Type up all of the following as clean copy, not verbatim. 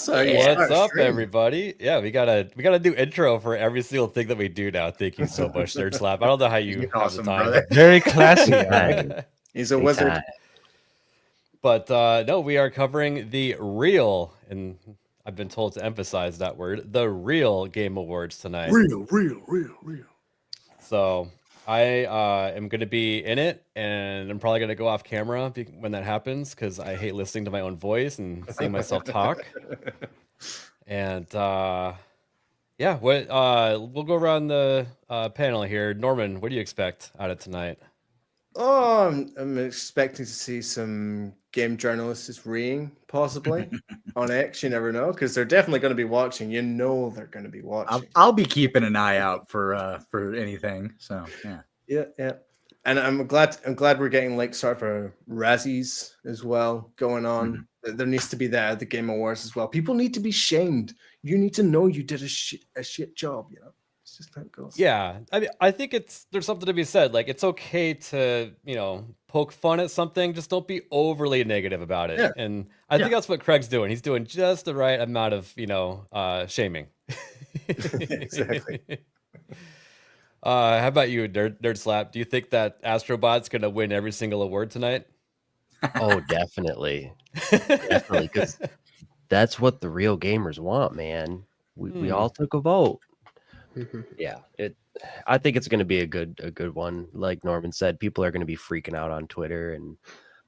That's how you What's start up, stream. everybody? Yeah, we gotta do intro for every single thing that we do now. Thank you so much, Nerd Slap. I don't know how you You're have awesome, the time. brother. Very classy. He's a Big wizard. time. But no, we are covering the real, and I've been told to emphasize that word, the real Game Awards tonight. Real. So I am going to be in it, and I'm probably going to go off camera when that happens because I hate listening to my own voice and seeing myself talk. And yeah, we'll go around the panel here. Norman, what do you expect out of tonight? Oh, I'm expecting to see some game journalists reading, possibly on X. You never know, because they're definitely going to be watching. You know, they're going to be watching. I'll be keeping an eye out for anything. So yeah. Yeah. And I'm glad we're getting like sort of a Razzies as well going on. There needs to be that at the Game Awards as well. People need to be shamed. You need to know you did a shit job. You know, it's just how it goes. Yeah, I mean, I think there's something to be said. Like, it's okay to poke fun at something, just don't be overly negative about it. Yeah. And I think that's what Craig's doing. He's doing just the right amount of shaming. Exactly. How about you, Nerd Slap? Do you think that Astrobot's gonna win every single award tonight? Oh, definitely. Definitely. Because that's what the real gamers want, man. We all took a vote. Yeah. I think it's gonna be a good one. Like Norman said, people are gonna be freaking out on Twitter, and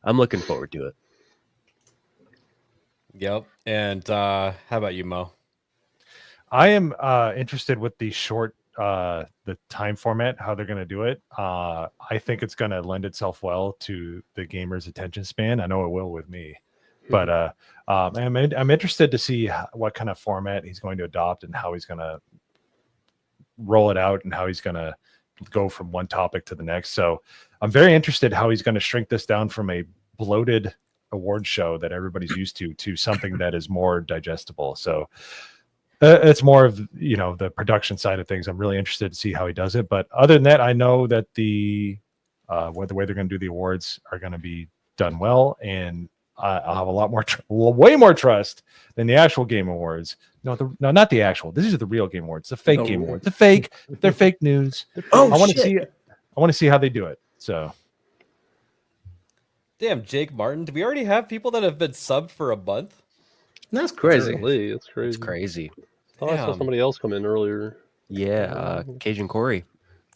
I'm looking forward to it. Yep. And how about you, Mo? I am interested with the short the time format, how they're going to do it. I think it's going to lend itself well to the gamer's attention span. I know it will with me, but I'm interested to see what kind of format he's going to adopt and how he's going to roll it out and how he's going to go from one topic to the next. So I'm very interested how he's going to shrink this down from a bloated award show that everybody's used to something that is more digestible. So it's more of the production side of things. I'm really interested to see how he does it. But other than that, I know that the way they're going to do the awards are going to be done well, and I'll have a lot more, way more trust than the actual Game Awards. No, not the actual. These are the real Game Awards, the fake Game Awards, the fake. They're fake news. Oh, I want to see. I want to see how they do it. So. Damn, Jake Martin. Do we already have people that have been subbed for a month? That's crazy. It's crazy. It's crazy. Oh, I saw somebody else come in earlier. Yeah, Cajun Corey.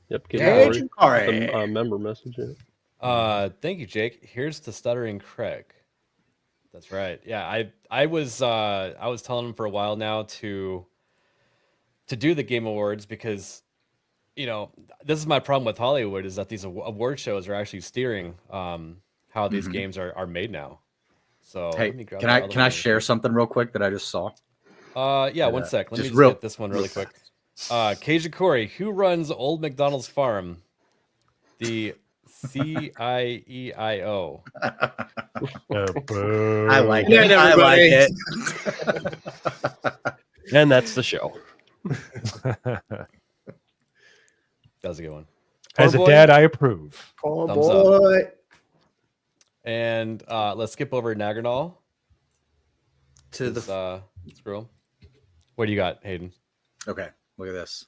Yep, Cajun Corey. A member message. Yeah. Thank you, Jake. Here's to Stuttering Craig. That's right. Yeah, I was telling him for a while now to do the Game Awards because this is my problem with Hollywood is that these award shows are actually steering how these games are made now. So Hey, can I share something real quick that I just saw? Yeah, one sec. Let me just get this one really quick. Cajun Corey, who runs Old McDonald's Farm? The CIEIO. I like it. I like it. And that's the show. That was a good one. As a dad, I approve. Oh Thumbs boy. up. And let's skip over Nagernal To the scroll. What do you got, Hayden? Okay, look at this.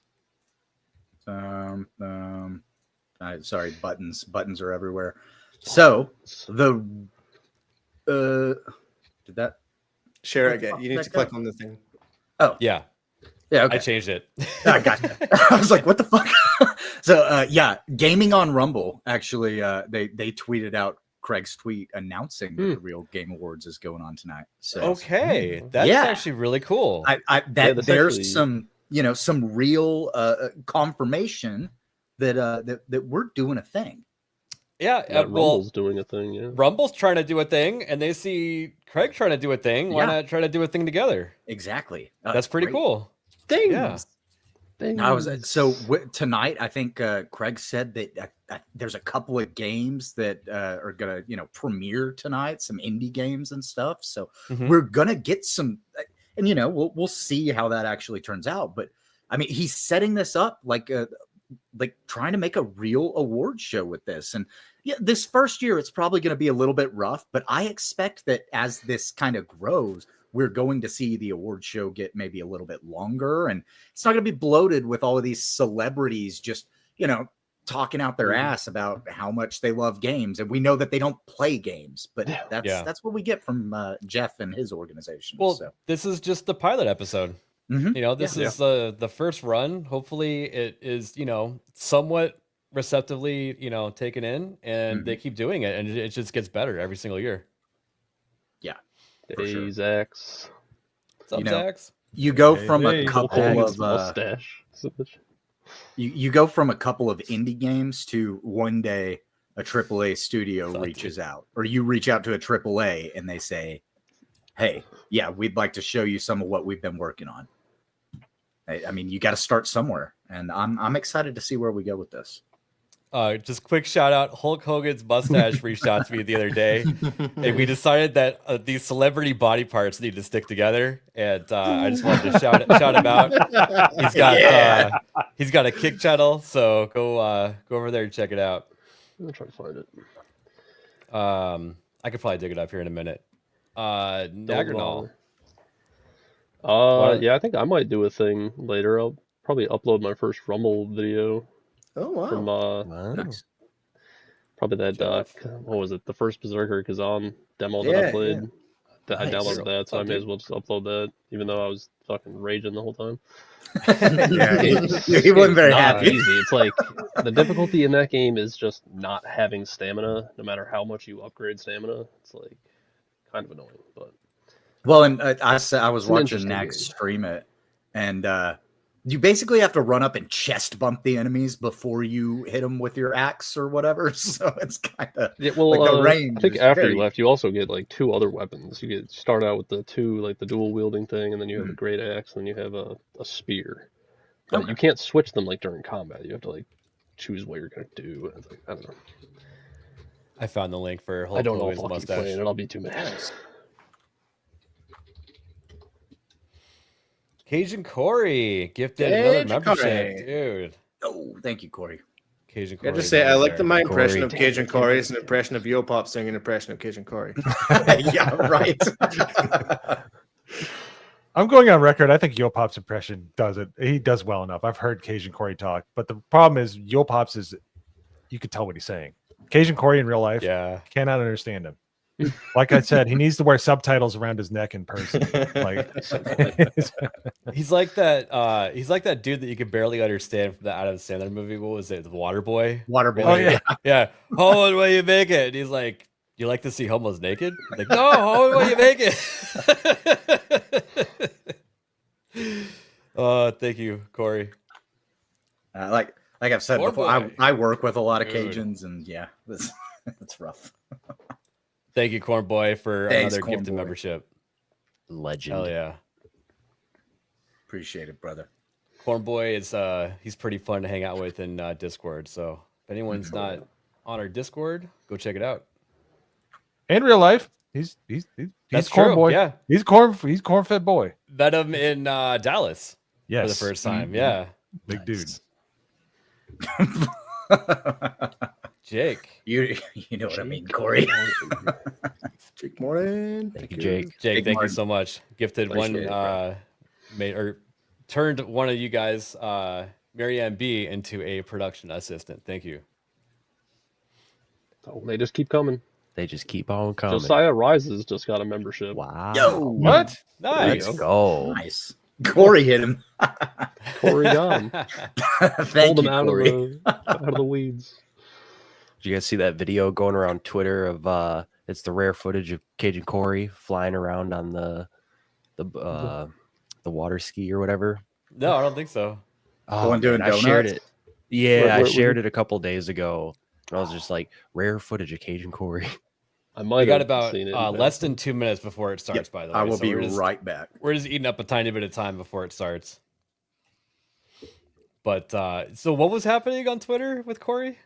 Sorry, buttons. Buttons are everywhere. So the did that share it again? You need to click on the thing. Oh Yeah. Yeah, okay. I changed it. I got you. I was like, what the fuck? So yeah, Gaming on Rumble actually they tweeted out Craig's tweet announcing that the real Game Awards is going on tonight. So okay, that's actually really cool. There's actually some some real confirmation that we're doing a thing. Yeah, Rumble's doing a thing. Yeah, Rumble's trying to do a thing, and they see Craig trying to do a thing. Why not try to do a thing together? Exactly. That's pretty cool. Things. Yeah. Tonight. I think Craig said that there's a couple of games that are gonna premiere tonight, some indie games and stuff. So we're gonna get some, and we'll see how that actually turns out. But I mean, he's setting this up like trying to make a real award show with this. And yeah, this first year it's probably going to be a little bit rough, but I expect that as this kind of grows, we're going to see the award show get maybe a little bit longer, and it's not going to be bloated with all of these celebrities just, talking out their ass about how much they love games. And we know that they don't play games, but that's what we get from Jeff and his organization. Well, so. This is just the pilot episode. Mm-hmm. This is the first run. Hopefully it is, somewhat receptively, taken in, and they keep doing it, and it just gets better every single year. Yeah. Hey, Zax. What's up, Zax? You go from a couple of mustache. You go from a couple of indie games to one day a AAA studio reaches out, or you reach out to a AAA and they say, "Hey, yeah, we'd like to show you some of what we've been working on." I mean, you got to start somewhere, and I'm excited to see where we go with this. Just quick shout out. Hulk Hogan's mustache reached out to me the other day, and we decided that these celebrity body parts need to stick together. And I just wanted to shout him out. He's got a Kick channel, so go over there and check it out. I'm gonna try to find it. I could probably dig it up here in a minute. Nagernal. Yeah, I think I might do a thing later. I'll probably upload my first Rumble video. Oh wow! From Nice. probably that what was it? The first Berserker Kazan demo that I played. Yeah. I downloaded that, so I may as well just upload that, even though I was fucking raging the whole time. He wasn't very not happy. easy. It's like the difficulty in that game is just not having stamina, no matter how much you upgrade stamina. It's like kind of annoying, but Well, and I was watching interesting Nag game. stream it, and you basically have to run up and chest bump the enemies before you hit them with your axe or whatever. So it's kind of yeah. Well, like the range I think is after very- you left, you also get like 2 other weapons. You start out with the 2, like the dual wielding thing, and then you have a great axe, and then you have a spear. But you can't switch them like during combat. You have to like choose what you're gonna do. It's like, I don't know. I found the link for Hulk I don't know if Hogan's I'll keep mustache. playing it. I'll be too mad. Cajun Corey gifted Cajun another membership, Corey. dude. Oh, thank you, Corey. Cajun I Corey. just say I like my impression Corey. of Cajun Corey is an impression of Yo Pop saying an impression of Cajun Corey. Yeah, right. I'm going on record. I think Yo Pop's impression does it. He does well enough. I've heard Cajun Corey talk, but the problem is Yo Pop's is you could tell what he's saying. Cajun Corey in real life, Yeah. cannot understand him. Like I said, he needs to wear subtitles around his neck in person. Like He's like that. He's like that dude that you could barely understand from the Adam Sandler movie. What was it? The Waterboy. Waterboy. Oh, yeah. Yeah. Homo, will you make it? And he's like, "You like to see homos naked?" Like, no, Homo, will you make it? Thank you, Corey. Like I've said Poor before, boy. I work with a lot of Dude. Cajuns, and yeah, it's rough. Thank you, Corn Boy, for Thanks, another Corn gifted Boy. membership. Legend. Hell yeah. Appreciate it, brother. Corn Boy is he's pretty fun to hang out with in Discord. So if anyone's not on our Discord, go check it out. in real life, he's That's corn true. boy. Yeah. He's corn fed boy. Met him in Dallas Yes, for the first time. Yeah. big dude. Jake. You know what I mean, Corey. Jake Moran. Thank you, Jake. Jake, Big thank you Martin. so much. Gifted Appreciate one made or turned one of you guys, Marianne B, into a production assistant. Thank you. Oh, they just keep coming. They just keep on coming. Josiah Rises just got a membership. Wow. Yo, What? Nice. Let's go. nice. Corey hit him. Corey Gunn. Thank Pulled him you, out Corey. out of the weeds. Did you guys see that video going around Twitter of it's the rare footage of Cajun Corey flying around on the water ski or whatever? No, I don't think so. Oh, one doing man, I shared donuts? it. Yeah, I Where- shared it a couple days ago. And I was just like, rare footage of Cajun Corey. I We might got have about seen it. less than 2 minutes before it starts, Yep, by the way. I will so be we're just, right back. We're just eating up a tiny bit of time before it starts. But so what was happening on Twitter with Corey?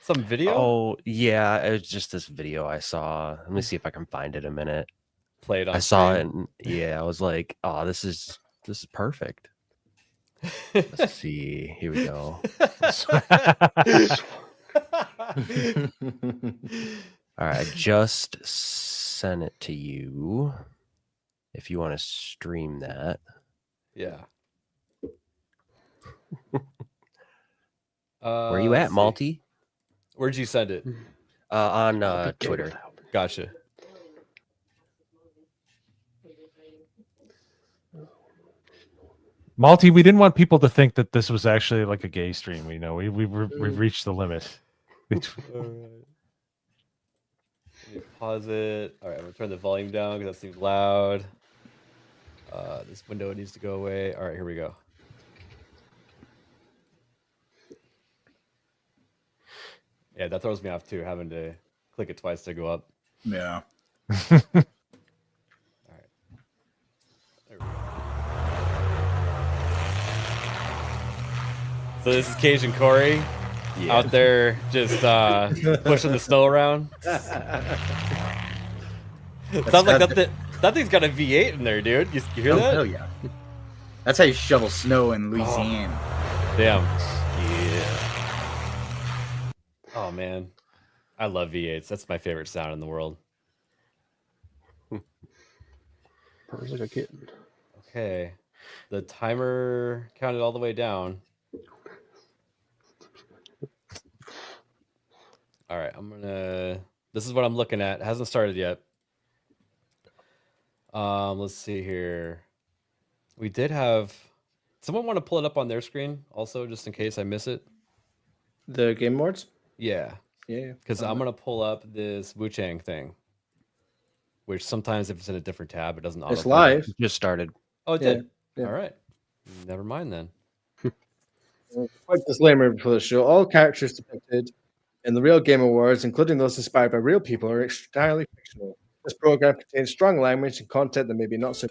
Some video? Oh, yeah. It was just this video I saw. Let me see if I can find it in a minute. Played on I saw it screen. and yeah, I was like, oh, this is perfect. Let's see. Here we go. All right, I just sent it to you. if you want to stream that. Yeah. Where you at, let's see. Malty? Where'd you send it? On The game Twitter. without. Gotcha. Malty, we didn't want people to think that this was actually like a gay stream. You know, we've reached the limit. All right. Let me pause it. All right, I'm gonna turn the volume down because that seems loud. This window needs to go away. All right, here we go. Yeah, that throws me off too, having to click it twice to go up. Yeah. There we go. So this is Cajun Corey out there just pushing the snow around. Sounds like that thing's got a V8 in there, dude. You hear Oh, that? hell yeah. That's how you shovel snow in Louisiana. Damn. Yeah. Oh man, I love V8s. That's my favorite sound in the world. Purrs like a kitten. Okay, the timer counted all the way down. All right, this is what I'm looking at. It hasn't started yet. Let's see here. We did have someone want to pull it up on their screen also, just in case I miss it. The Game Awards? Yeah, Yeah. because I'm gonna pull up this Wu Chang thing, which sometimes if it's in a different tab, it doesn't. It's autoplay. live. Just started. Oh, it Yeah, did. yeah. All right. Never mind then. Quick disclaimer before the show: all characters depicted in the real Game Awards, including those inspired by real people, are entirely fictional. This program contains strong language and content that may be not so.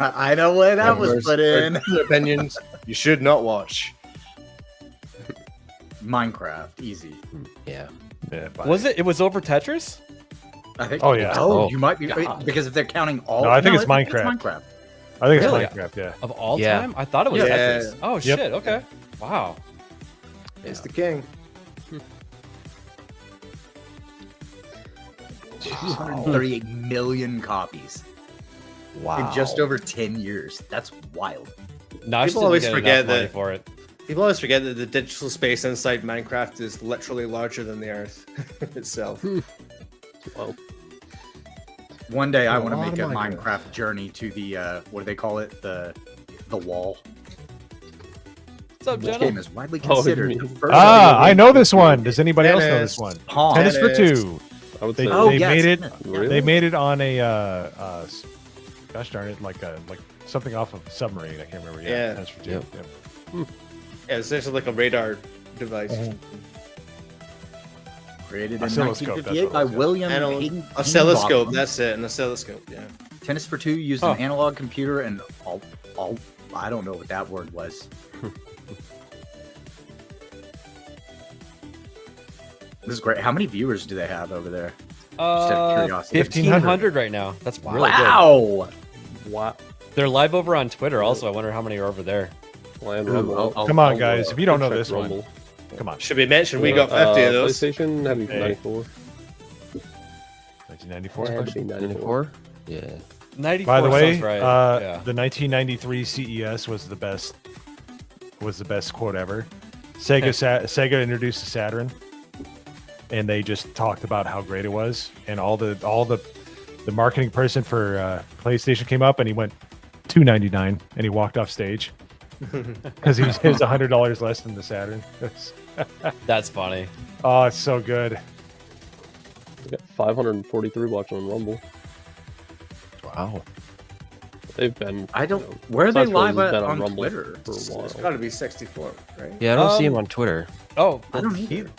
I know where that was Members put or in. personal opinions you should not watch. Minecraft, easy. Yeah. Yeah, Was it? It was over Tetris? I think. Oh, yeah. Oh, Oh, you might be God. because if they're counting all. No, I think it's Minecraft. Minecraft. I think it's Really? Minecraft. Yeah. Of all Yeah. time? I thought it was Yeah. Tetris. Oh Yep. shit. Okay. Wow. It's the king. 238 million copies Wow. in just over 10 years. That's wild. Nosh People didn't always get forget enough money that- for it. People always forget that the digital space inside Minecraft is literally larger than the Earth itself. Well, One day I A want to lot make of a Minecraft. Minecraft journey to the what do they call it? The wall. What's up, This Jenna? game is widely Oh, you considered mean- the first I know this one. Does anybody else know Tennis. this one? Pong. Tennis for Tennis. two. I would They- say. Oh, they yes. made it- Really? They made it on a gosh darn it, like something off of submarine. I can't remember. Yeah. Tennis for two. Yep. Yep. Yeah, it's essentially like a radar device. Created in Oscilloscope, that's 1958 what by it was, yeah. William Analog- Hayden oscilloscope, Higginbotham. that's it, an oscilloscope, yeah. Tennis for two used Huh. an analog computer and all I don't know what that word was. This is great. How many viewers do they have over there? Just out of curiosity. 1500 right now. That's really good. Wow. Wow. They're live over on Twitter also. I wonder how many are over there. Land Ooh, Rumble. I'll- Come on, I'll, guys. If you don't know check this one, Rumble. come on. Should be mentioned, we got 50 of those. PlayStation had to be Hey. 94. 1994. It had to be 94. 94? Yeah. 94 By the way, sounds right. Yeah. the 1993 CES was the best quote ever. Sega introduced the Saturn, and they just talked about how great it was, and all the marketing person for PlayStation came up and he went $299 and he walked off stage because it was $100 less than the Saturn. That's funny. Oh, it's so good. We got 543 watching on Rumble. Wow. They've been. I don't. you know, Where are they Sasquatch live has at been on Rumble Twitter? for a It's while. got to be 64, right? Yeah, I don't see him Um, on Twitter. Oh, I don't he either.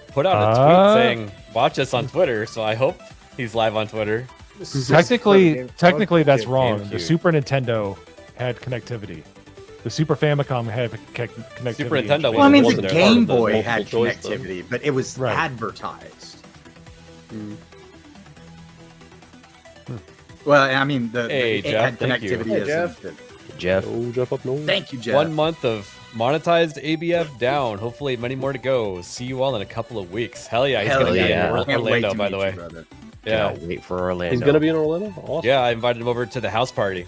put out a tweet saying, watch us on Twitter. So I hope he's live on Twitter. Technically, that's wrong. GameCube. The Super Nintendo had connectivity. The Super Famicom had connectivity. Super Nintendo Well, I mean, wasn't the there. Game The Boy multiple had choice, though. connectivity, but it was Right. advertised. Mm. Well, I mean, Hey, it Jeff, had thank you. connectivity. Hey, as Jeff. Jeff. Oh, Jeff up north. Thank you, Jeff. 1 month of monetized ABF down. Hopefully, many more to go. See you all in a couple of weeks. Hell yeah, he's Hell gonna be yeah. in Can't wait Orlando, to by the meet you, way. brother. Yeah. Can't wait for Orlando. He's gonna be in Orlando. Awesome. Yeah, I invited him over to the house party.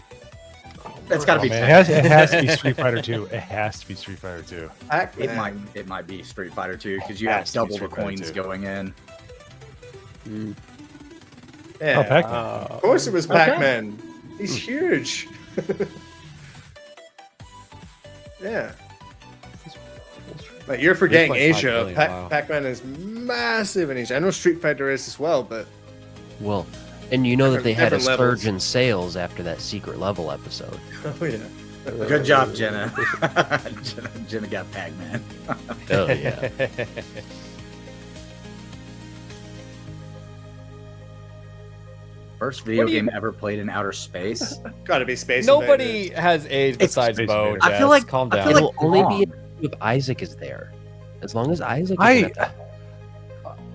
It's got to Oh, be. man, it has to be Street Fighter 2. It has to be Street Fighter 2. It might be Street Fighter 2 because you Has have to be double the Street Fighter coins 2. going in. Yeah, Oh, Pac-Man. of course it was Pac-Man. He's huge. yeah. Like you're forgetting 3.5 Asia. billion, wow. Pac-Man is massive in Asia. I know Street Fighter is as well, but Well, and you know that they had a Different surge levels. in sales after that secret level episode. oh yeah. Good job, Jenna. Jenna got Pac-Man. Oh yeah. First video do you- game ever played in outer space. Got to be Space Nobody Invaders. has age besides Space Bo. Invaders. I feel Jess. like- calm I down. feel like- It'll only wrong. be if Isaac is there. As long as Isaac is I- there.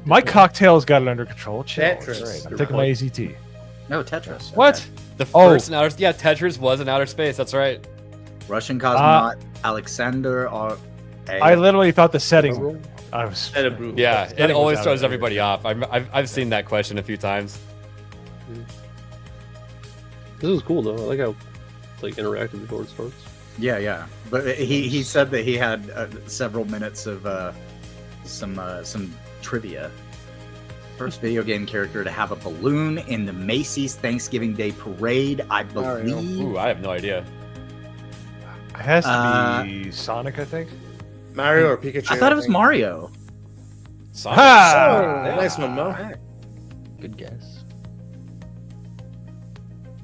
My cocktail's got it under control. Chill. Tetris. I'm taking my AZT. No, Tetris. What? Okay. The Oh. first in outer, yeah, Tetris was in outer space. That's right. Russian cosmonaut Alexander or I literally thought the setting. I was. Yeah, Setting it was always out throws of everybody off. I've seen that question a few times. This is cool though. I like how it's like interactive before it starts. Yeah. But he said that he had several minutes of some trivia. First video game character to have a balloon in the Macy's Thanksgiving Day Parade, I Mario. believe. Ooh, I have no idea. It has to be Sonic, I think. Mario or Pikachu. I thought it was think. Mario. Sonic. Ha! Oh, nice one, Mo. Good guess.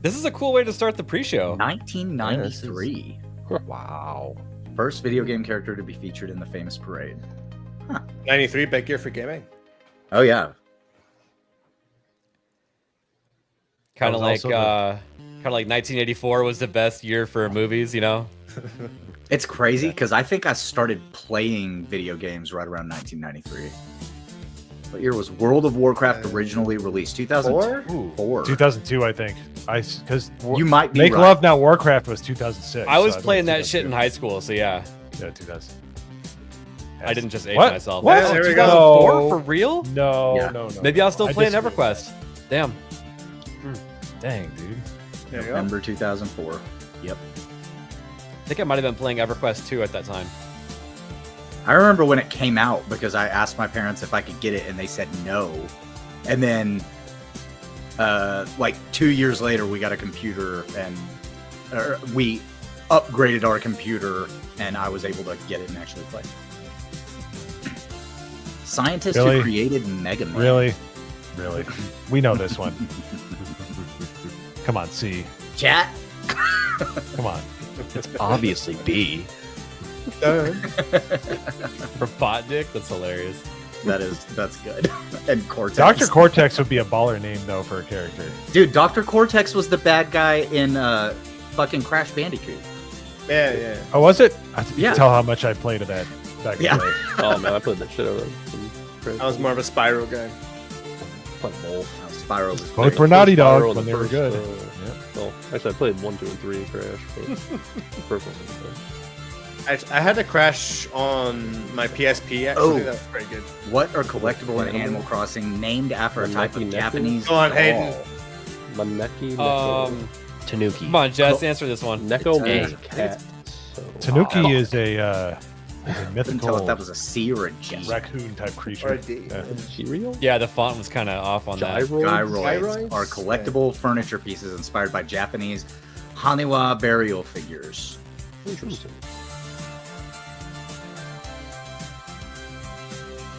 This is a cool way to start the pre-show. 1993. Wow. First video game character to be featured in the famous parade. 93, big year for gaming. Oh yeah. Kind of That was like also kind of like 1984 was the best year for movies, you know? It's crazy because I think I started playing video games right around 1993. What year was World of Warcraft originally released? 2004. 2002, I think. Because You might be Make right. Love Not Warcraft was 2006. I was so think playing it's that shit in 2002. high school, so yeah. Yeah, 2000. I didn't just age What? myself. What? Oh, There we 2004 go. for real? No, Yeah. no. Maybe I was still I playing disagree. EverQuest. Damn. Dang, dude. There you go. November 2004. Yep. I think I might have been playing EverQuest 2 at that time. I remember when it came out because I asked my parents if I could get it and they said no. And then like 2 years later we got a computer and we upgraded our computer and I was able to get it and actually play. Scientists Really? who created Mega Man. Really? We know this one. Come on, C. Chat. Come on. It's obviously B. Robotnik? That's hilarious. That's good. And Cortex. Dr. Cortex would be a baller name, though, for a character. Dude, Dr. Cortex was the bad guy in fucking Crash Bandicoot. Yeah. Oh, was it? I can Yeah. tell how much I played of that back in Yeah. the day. Oh man, I played that shit out of it. I was more of a Spyro guy. Played both. Spyro was Both great. were Naughty Dog Spyro when they were first, good. Well, actually, I played 1, 2, and 3 Crash. But the first one was fun. I had a Crash on my PSP. Actually, Oh. that was pretty good. What are collectible in Animal Crossing named after a type of Maneki Neko? Japanese Go on, Hayden. doll? Maneki Neko. Tanuki. Come on, Jess, answer this one. Neko It's means A. cat. So. Tanuki is a I couldn't tell mythical if that was a C or a G. raccoon type Or a creature. D. Yeah. Cereal? Yeah, the font was kind of off on that. Gyroids? Gyroids Gyroids? are collectible furniture pieces inspired by Japanese Haniwa burial figures. Interesting.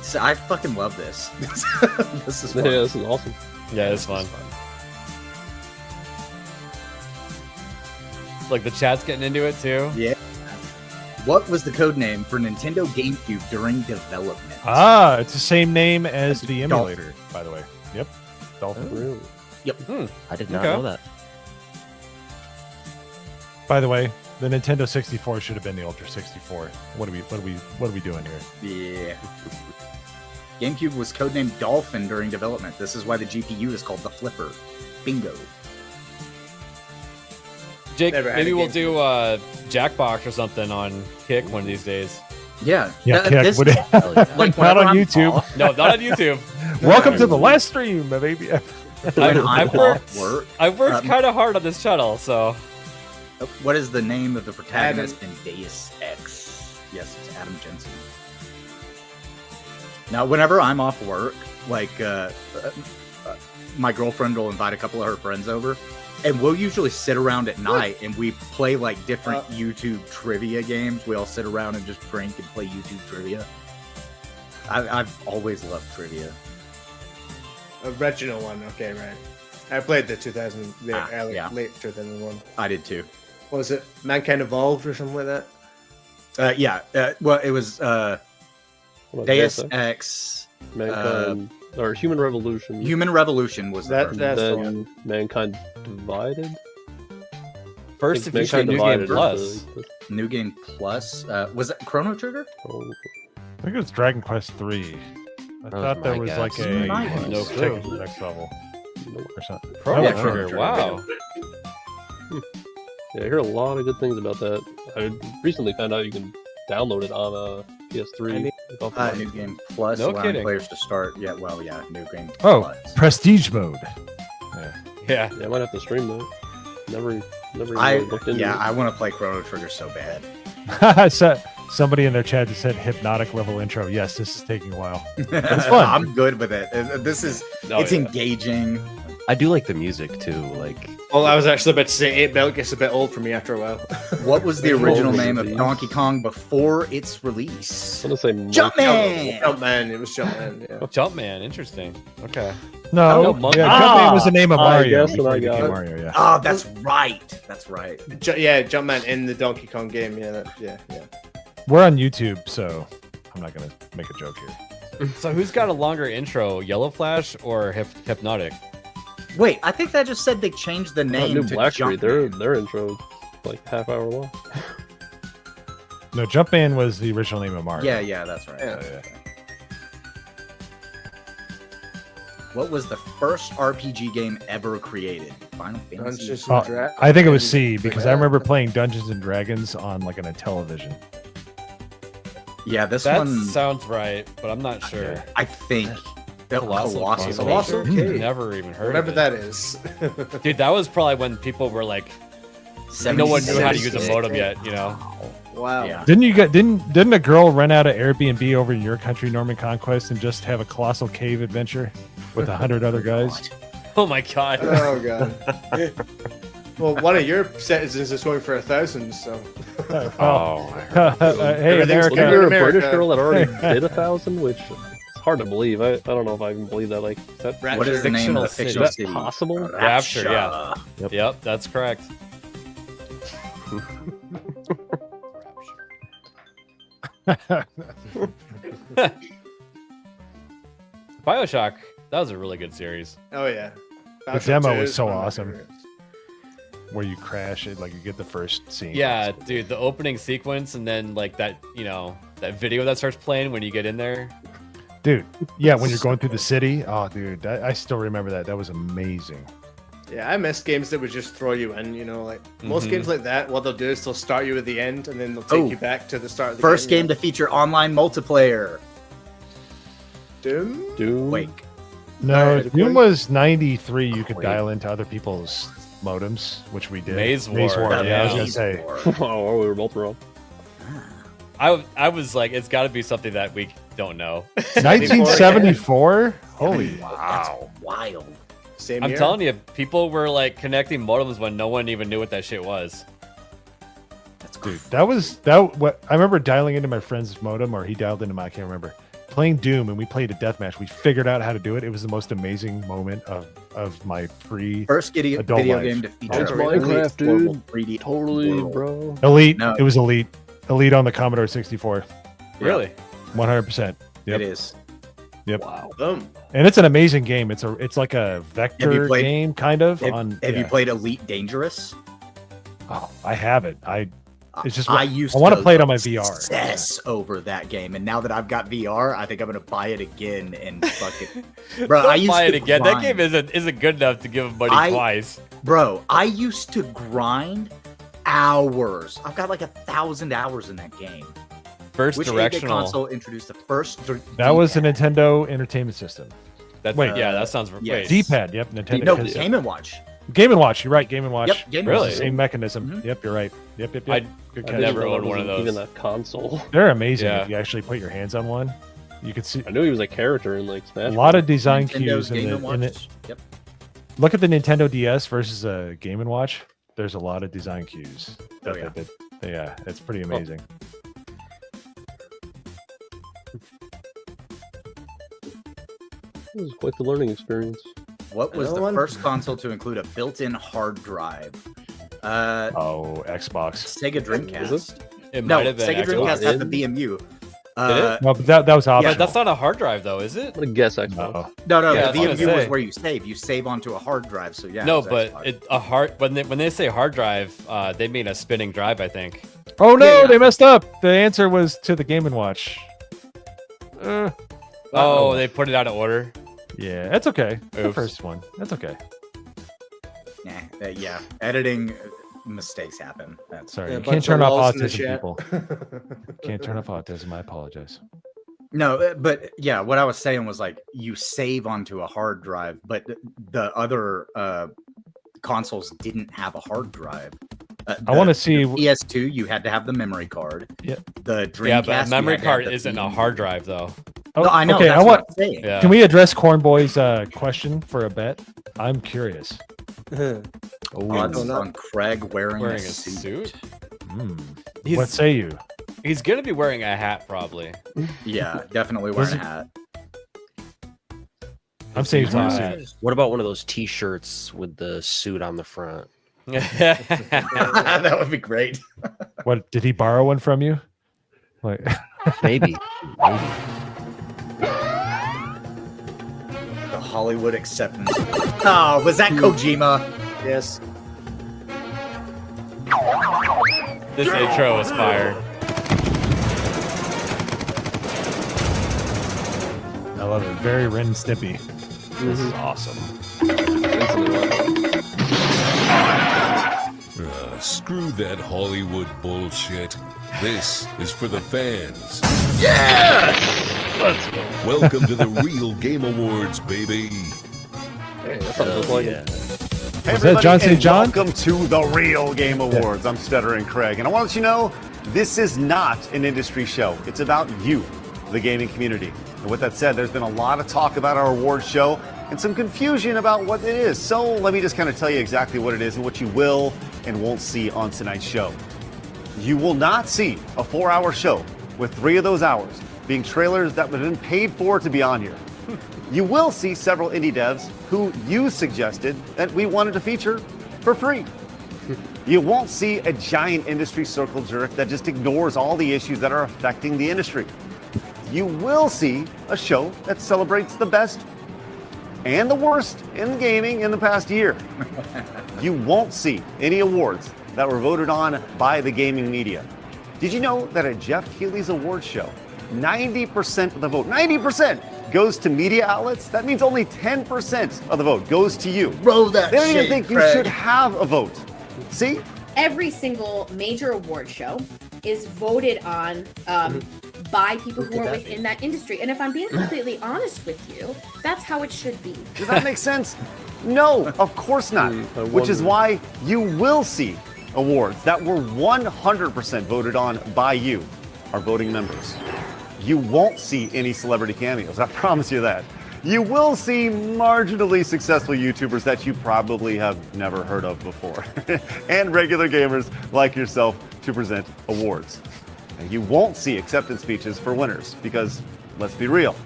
So I fucking love this. This is Yeah, fun. this is awesome. Yeah, it's fun. Like the chat's getting into it too. What was the code name for Nintendo GameCube during development? Ah, it's the same name as the Dolphin. emulator, by the way. Yep. Dolphin. Really? I did not Okay. know that. By the way, the Nintendo 64 should have been the Ultra 64. What are we doing here? Yeah. GameCube was codenamed Dolphin during development. This is why the GPU is called the Flipper. Bingo. Jake, Never had maybe a we'll GameCube. do Jackbox or something on Kick one of these days. Yeah. Yeah, this- Hell yeah. like Not on whenever I'm YouTube. off- No, not on YouTube. Welcome to the last stream of ABF. When I'm I've off worked, work, I've worked um, kind of hard on this channel, so what is the name of the protagonist in Deus Ex? Yes, it's Adam Jensen. Now, whenever I'm off work, like my girlfriend will invite a couple of her friends over, and we'll usually sit around at night and we play like different YouTube trivia games. We all sit around and just drink and play YouTube trivia. I've always loved trivia. Original one. Okay, right. I played the 2000, yeah. late 2001. I did too. What was it? Mankind Evolved or something like that? Yeah. Well, it was What about Deus Ex? Ex. Mankind or Human Revolution. Human Revolution was the That- first. that's the then Mankind Divided. first if you say Mankind New Game Divided is Plus, New Game Plus. Was it Chrono Trigger? oh, I think it was Dragon Quest 3. I That was thought there my was guess. like a Nice. No take clue. it to the next level or something. Chrono Yeah, Trigger. Chrono Wow. yeah, I hear a lot of good things about that. I recently found out you can download it on PS3. Off the New Game Plus, No allowing kidding. players to start. Yeah, well, yeah, New Game Oh, Plus. prestige mode. Yeah. Yeah, I might have to stream that. Never even I really looked into yeah, it. I want to play Chrono Trigger so bad. So, somebody in their chat just said hypnotic level intro. Yes, this is taking a while. It's fun. I'm good with it. This is Oh, it's yeah. engaging. I do like the music too. Like Well, I was actually about to say 8-bit gets a bit old for me after a while. What was the Which original one was name of these? Donkey Kong before its release? I'm gonna say Jumpman. Jumpman. It was Jumpman. Yeah. Jumpman. Interesting. Okay. No, Oh, Monkey- yeah, Jumpman was the name of I Mario guess before I he got became it. Mario. Yeah. Oh, that's right. That's right. Yeah, Jumpman in the Donkey Kong game. Yeah, yeah. We're on YouTube, so I'm not gonna make a joke here. So who's got a longer intro, Yellow Flash or Hypnotic? Wait, I think that just said they changed the name New to Blackstreet. Jumpman. Their intro like half hour long. No, Jumpman was the original name of Mario. Yeah, that's right. Yeah. Yeah. What was the first RPG game ever created? Final Fantasy. Dungeons Oh, and Dragons. I think it was C because I remember playing Dungeons and Dragons on like on a television. Yeah, this That one. sounds right, but I'm not sure. I think Colossal Colossal. Colossal Cave. Cave. Never even heard Whatever of it. that is. Dude, that was probably when people were like, no one knew how to use a 76. modem yet, you know? Wow. Yeah. Didn't a girl run out of Airbnb over in your country, Norman Conquest, and just have a colossal cave adventure with 100 other guys? Oh my god. Oh god. Well, one of your citizens is going for 1,000. So. oh, Hey, Everything's Wasn't America. there a America. British girl that already did 1,000? Which it's hard to believe. I don't know if I even believe that. Like, is that, Rapture. What is the name of the Fictional fictional is city? that possible? Rapture, yeah. Yep, that's correct. Bioshock, that was a really good series. Oh yeah. The Bioshock demo 2 was is so one of my awesome. favorites. Where you crash it, like you get the first scene. Yeah, dude, the opening sequence and then like that, you know, that video that starts playing when you get in there. Dude, yeah, when you're going through the city. Oh, dude, I still remember that. That was amazing. Yeah, I miss games that would just throw you in. You know, like most Mhm. games like that. What they'll do is they'll start you at the end and then they'll take Oh. you back to the start of the First game. game to feature online multiplayer. Doom. Doom. Wake. No, Right. Doom was 93. You could Wait. dial into other people's modems, which we did. Maze War, Yeah, I was yeah. gonna say. Oh, we were both wrong. I was like, it's got to be something that we don't know. 1974. Holy Wow. That's wild. Same I'm year. telling you, people were like connecting modems when no one even knew what that shit was. That's dude, that was that. What I remember dialing into my friend's modem, or he dialed into mine. I can't remember. Playing Doom, and we played a deathmatch. We figured out how to do it. It was the most amazing moment of my pre First video Adult life. game to feature It's a really Minecraft, explorable dude. 3D Totally, world. bro. Elite. No. It was Elite. Elite on the Commodore 64. Really? 100%. Yep. It is. Wow. Boom. And it's an amazing game. It's like a vector played- game, kind of. Have you yeah. played Elite Dangerous? Oh, I have it. It's just I used. I wanna play it on my VR. Obsess over that game, and now that I've got VR, I think I'm gonna buy it again and fucking. Bro, Don't I used buy to it again. That grind. game isn't good enough to give money I- twice. Bro, I used to grind hours. I've got like 1,000 hours in that game. First Which 8-bit directional. console introduced the first? That was a D-pad? Nintendo Entertainment System. That's Wait. yeah, that sounds yes. wait. D-pad. Yep, Nintendo. No, does. Game and Watch. Game and Watch. You're right. Game and Watch. Yep, Game and Really? Watch. It's the same mechanism. Mhm. Yep, you're right. Yep. I- Good I catch. didn't never know owned there one of was Even those. a console. They're amazing Yeah. if you actually put your hands on one. You can see I knew he was a character in like a Smash. lot Bros. of design Nintendo's cues Game in and the in Watch. it. Yep. Look at the Nintendo DS versus a Game and Watch. There's a lot of design cues. Oh, yeah. Yeah, it's pretty amazing. It was quite the learning experience. What was Another the one? first console to include a built-in hard drive? Oh, Xbox. Sega Dreamcast. It No, might have been Sega Xbox. Dreamcast had the BMU. No, but that was optional. But that's not a hard drive though, is it? I'm gonna guess Xbox. Uh-oh. No, Yeah, I the was gonna BMU was say. where you save. You save onto a hard drive. So yeah. No, it was but Xbox. when they say hard drive, they mean a spinning drive, I think. Oh no, Yeah. they messed up. The answer was to the Game and Watch. Oh, they put it out of order. Yeah, that's okay. The Oops. first one. That's okay. Yeah, editing mistakes happen. That's Sorry, Yeah, you bunch can't turn of off lulz in the autism, chat. people. Can't turn off autism. I apologize. No, but yeah, what I was saying was like you save onto a hard drive, but the other consoles didn't have a hard drive. I want to see. PS2, you had to have the memory card. Yeah. The Dreamcast, Yeah, but a you memory had to have card the isn't a BMU. hard drive though. Oh, No, I know. Okay, that's I want. what I'm saying. Yeah. Can we address Corn Boy's question for a bet? I'm curious. Odds don't know. on Craig wearing Wearing a a suit. suit? Hmm. He's What say you? he's gonna be wearing a hat probably. Yeah, definitely wearing a Was hat. I'm saying he's wearing a Uh, suit. What about one of those T-shirts with the suit on the front? That would be great. What did he borrow one from you? Like, Maybe. The Hollywood acceptance. Oh, was that Kojima? Yes. This intro is fire. I love it. Very Ren and Stimpy. This is awesome. Screw that Hollywood bullshit. This is for the fans. Let's go. Welcome to the Real Game Awards, baby. Hey, that sounds just like it. Hey, Was that John St. and John? Welcome to the Real Game Awards. I'm Stuttering Craig, and I want to let you know this is not an industry show. It's about you, the gaming community. And with that said, there's been a lot of talk about our awards show and some confusion about what it is. So let me just kind of tell you exactly what it is and what you will and won't see on tonight's show. You will not see a 4-hour show with 3 of those hours being trailers that would have been paid for to be on here. You will see several indie devs who you suggested that we wanted to feature for free. You won't see a giant industry circle jerk that just ignores all the issues that are affecting the industry. You will see a show that celebrates the best and the worst in gaming in the past year. You won't see any awards that were voted on by the gaming media. Did you know that at Jeff Keighley's award show, 90% of the vote, 90% goes to media outlets? That means only 10% of the vote goes to you. Roll that They don't even shit, think you Craig. should have a vote. See? Every single major award show is voted on by people who are within that industry. And if I'm being completely honest with you, that's how it should be. Does that make sense? No, of course not. I Which is wonder. why you will see awards that were 100% voted on by you, our voting members. You won't see any celebrity cameos, I promise you that. You will see marginally successful YouTubers that you probably have never heard of before, and regular gamers like yourself to present awards. And you won't see acceptance speeches for winners because, let's be real,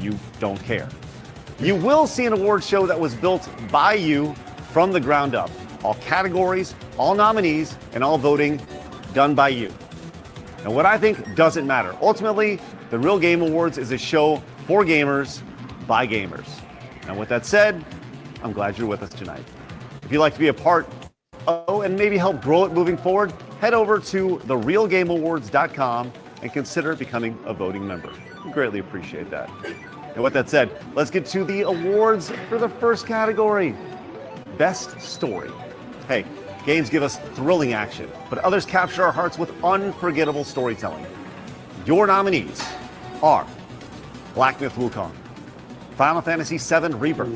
you don't care. You will see an award show that was built by you from the ground up. All categories, all nominees, and all voting done by you. And what I think doesn't matter. Ultimately, the Real Game Awards is a show for gamers by gamers. And with that said, I'm glad you're with us tonight. If you'd like to be a part of and maybe help grow it moving forward, head over to therealgameawards.com and consider becoming a voting member. We greatly appreciate that. And with that said, let's get to the awards for the first category, Best Story. Hey, games give us thrilling action, but others capture our hearts with unforgettable storytelling. Your nominees are Black Myth Wukong, Final Fantasy VII Rebirth,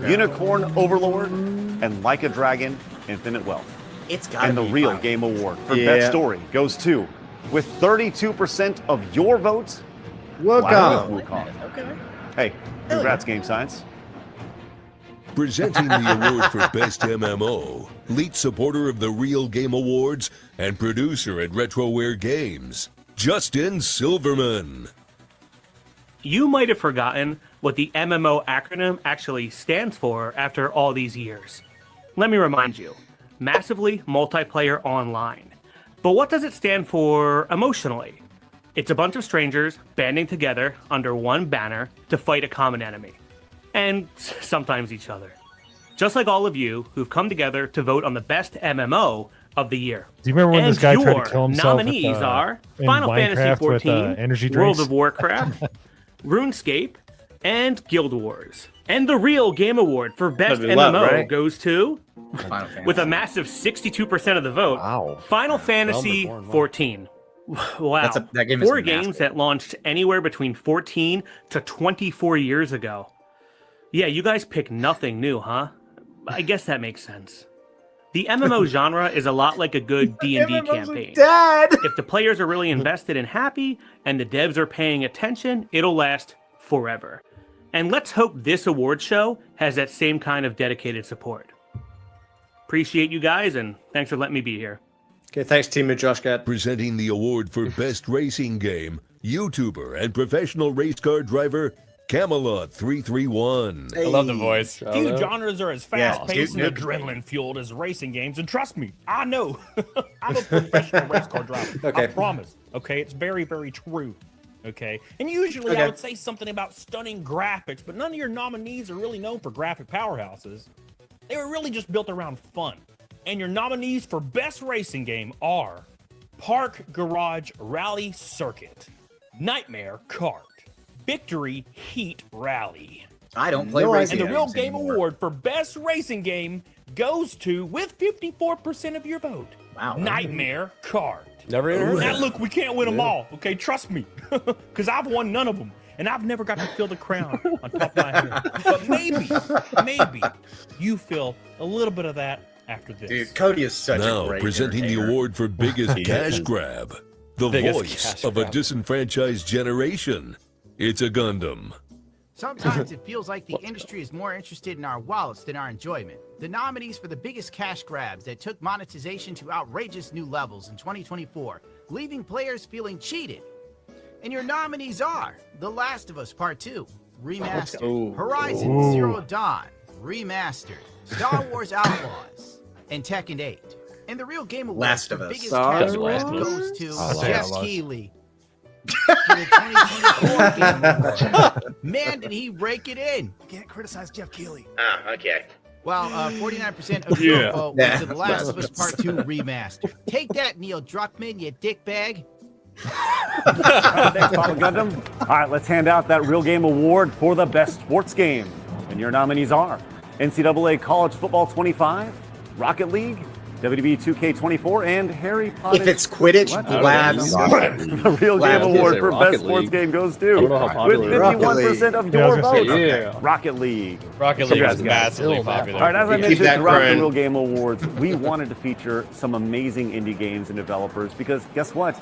Unicorn Overlord, and Like a Dragon Infinite Wealth. It's got And the real Game Award for Best Story goes to, with 32% of your votes, Welcome. Wukong. Okay. Hey, congrats, Game Science. Presenting the award for Best MMO, lead supporter of the Real Game Awards and producer at RetroWare Games, Justin Silverman. You might have forgotten what the MMO acronym actually stands for after all these years. Let me remind you, Massively Multiplayer Online. But what does it stand for emotionally? It's a bunch of strangers banding together under one banner to fight a common enemy. And sometimes each other. Just like all of you who've come together to vote on the best MMO of the year. Do you remember when And this guy tried your to kill himself nominees are in Final Fantasy Minecraft with, XIV, energy World drinks? of Warcraft, RuneScape, and Guild Wars. And the real Game Award for Best That'd be love, MMO right? goes to, Final Fantasy. with a massive 62% of the vote, Wow. Final Fantasy Realm Reborn, wow. 14. Wow. that game is 4 massive. games that launched anywhere between 14 to 24 years ago. Yeah, you guys pick nothing new, huh? I guess that makes sense. The MMO genre is a lot like a good D&D campaign. Dad. If the players are really invested and happy, and the devs are paying attention, it'll last forever. And let's hope this award show has that same kind of dedicated support. Appreciate you guys, and thanks for letting me be here. Okay, thanks, team of Josh Gad. Presenting the award for Best Racing Game, YouTuber and professional race car driver, Camelot331. I love the voice. Few genres are as Yeah, fast-paced and Duke. adrenaline-fueled as racing games, and trust me, I know. I'm a professional race car driver. Okay. I promise. Okay, it's very, very true. Okay, and usually I Okay. would say something about stunning graphics, but none of your nominees are really known for graphic powerhouses. They were really just built around fun. And your nominees for Best Racing Game are Park Garage Rally Circuit, Nightmare Kart, Victory Heat Rally. I don't play No racing And the idea. Real games Game anymore. Award for Best Racing Game goes to, with 54% of your vote, Wow. Nightmare Kart. Never even heard of Now, it. look, we can't win them all, okay? Trust me. Because I've won none of them. And I've never got to feel the crown on top of my head. But maybe you feel a little bit of that after this. Dude, Cody is such a Now great presenting the entertainer. award for biggest He cash is. grab, the Biggest voice cash of a grab. disenfranchised generation. It's a Gundam. Sometimes it feels like the industry is more interested in our wallets than our enjoyment. The nominees for the biggest cash grabs that took monetization to outrageous new levels in 2024, leaving players feeling cheated. And your nominees are The Last of Us Part 2, Remastered, Horizon Zero Dawn, Remastered, Star Wars Outlaws, and Tekken 8. And the Real Game Award Last for of Us. biggest Star cash Wars? grab goes to Oh, Jeff Outlaws. Keighley. For the 2024 Game Award. Man, did he rake it in. Can't criticize Jeff Keighley. Ah, okay. Well, 49% of your vote Yeah. went to The Last of Us Part 2 Remastered. Take that, Neil Druckmann, you dickbag. Thanks, Papa Gundam. All right, let's hand out that Real Game Award for the best sports game. And your nominees are NCAA College Football 25, Rocket League, WWE 2K24, and Harry Potter. If it's Quidditch, What? Labs. The Real Labs. Game Award for Rocket best sports League. game goes I don't know to, how with popular it is. 51% of Yeah, I was your gonna say, votes, yeah. Rocket League. Rocket League Congrats, is guys. massively Still that popular. All right, as I Keep mentioned that throughout the current. Real Game Awards, we wanted to feature some amazing indie games and developers because guess what?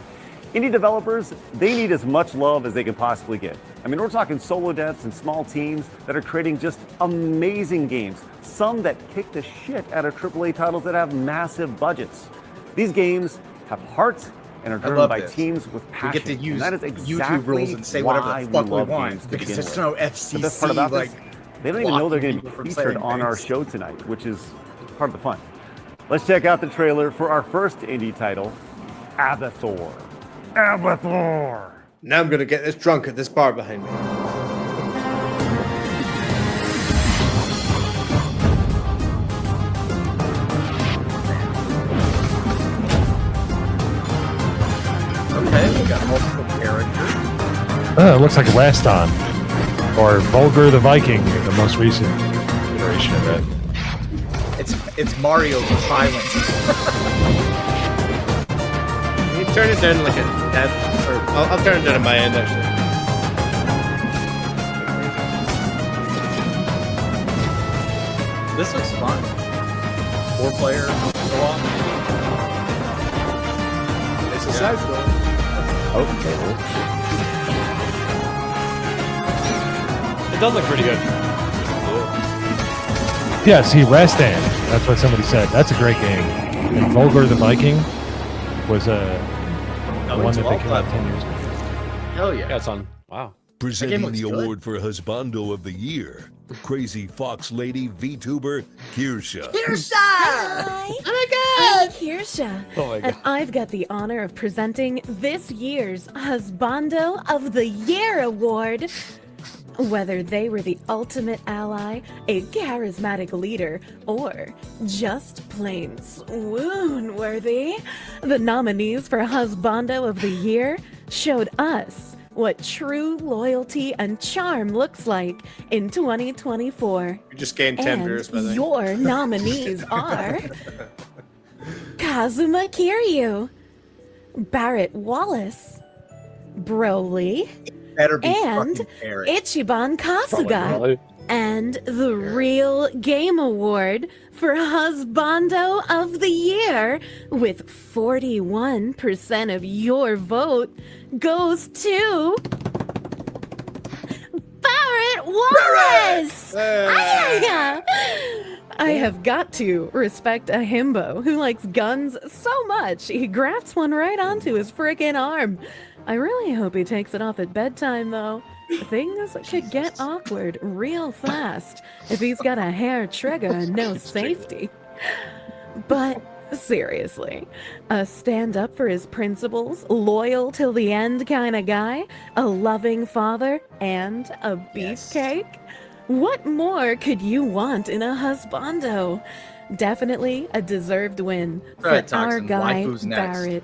Indie developers, they need as much love as they can possibly get. I mean, we're talking solo devs and small teams that are creating just amazing games, some that kick the shit out of AAA titles that have massive budgets. These games have heart and are driven love by this. teams with We passion. get to use and that is exactly YouTube rules and say whatever why the fuck we love games want to because begin there's with. no The best part FCC about like. this, they don't even know they're going to blocking be people from featured saying on our things. show tonight, which is part of the fun. Let's check out the trailer for our first indie title, Abathor. Abathor! Now I'm gonna get this drunk at this bar behind me. Okay, we got multiple characters. It looks like Raston or Vulgar the Viking, the most recent iteration of it. It's Mario the Violent. Can you turn it down like a that, or I'll turn it down on my end actually. This looks fun. 4-player co-op. It's a side scroll. Okay. It does look pretty good. Yeah, see, Rastan. That's what somebody said. That's a great game. And Vulgar the Viking was one it's that they well came out done. 10 years ago. Hell yeah. Yeah, it's on. Wow. Presenting looks the good. award for Husbando of the Year, Crazy Fox Lady VTuber Kirsha. Hi. Oh my god! I'm Kirsha. Oh my And god. I've got the honor of presenting this year's Husbando of the Year award. Whether they were the ultimate ally, a charismatic leader, or just plain swoon-worthy, the nominees for Husbando of the Year showed us what true loyalty and charm looks like in 2024. You just gained 10 viewers, by the way. Your nominees are Kazuma Kiryu, Barrett Wallace, Broly, Better be and fucking Eric. Ichiban Kasuga. Probably. And the Real Game Award for Husbando of the Year, with 41% of your vote, goes to Barrett Wallace! Ah! I have got to respect a himbo who likes guns so much he grafts one right onto his frickin' arm. I really hope he takes it off at bedtime, though. Things could get awkward real fast if he's got a hair trigger and no safety. But seriously, a stand up for his principles, loyal till the end kind of guy, a loving father, and a beefcake? What more could you want in a husbando? Definitely a deserved win for Alright, our Toxin, guy, waifu's next. Barrett.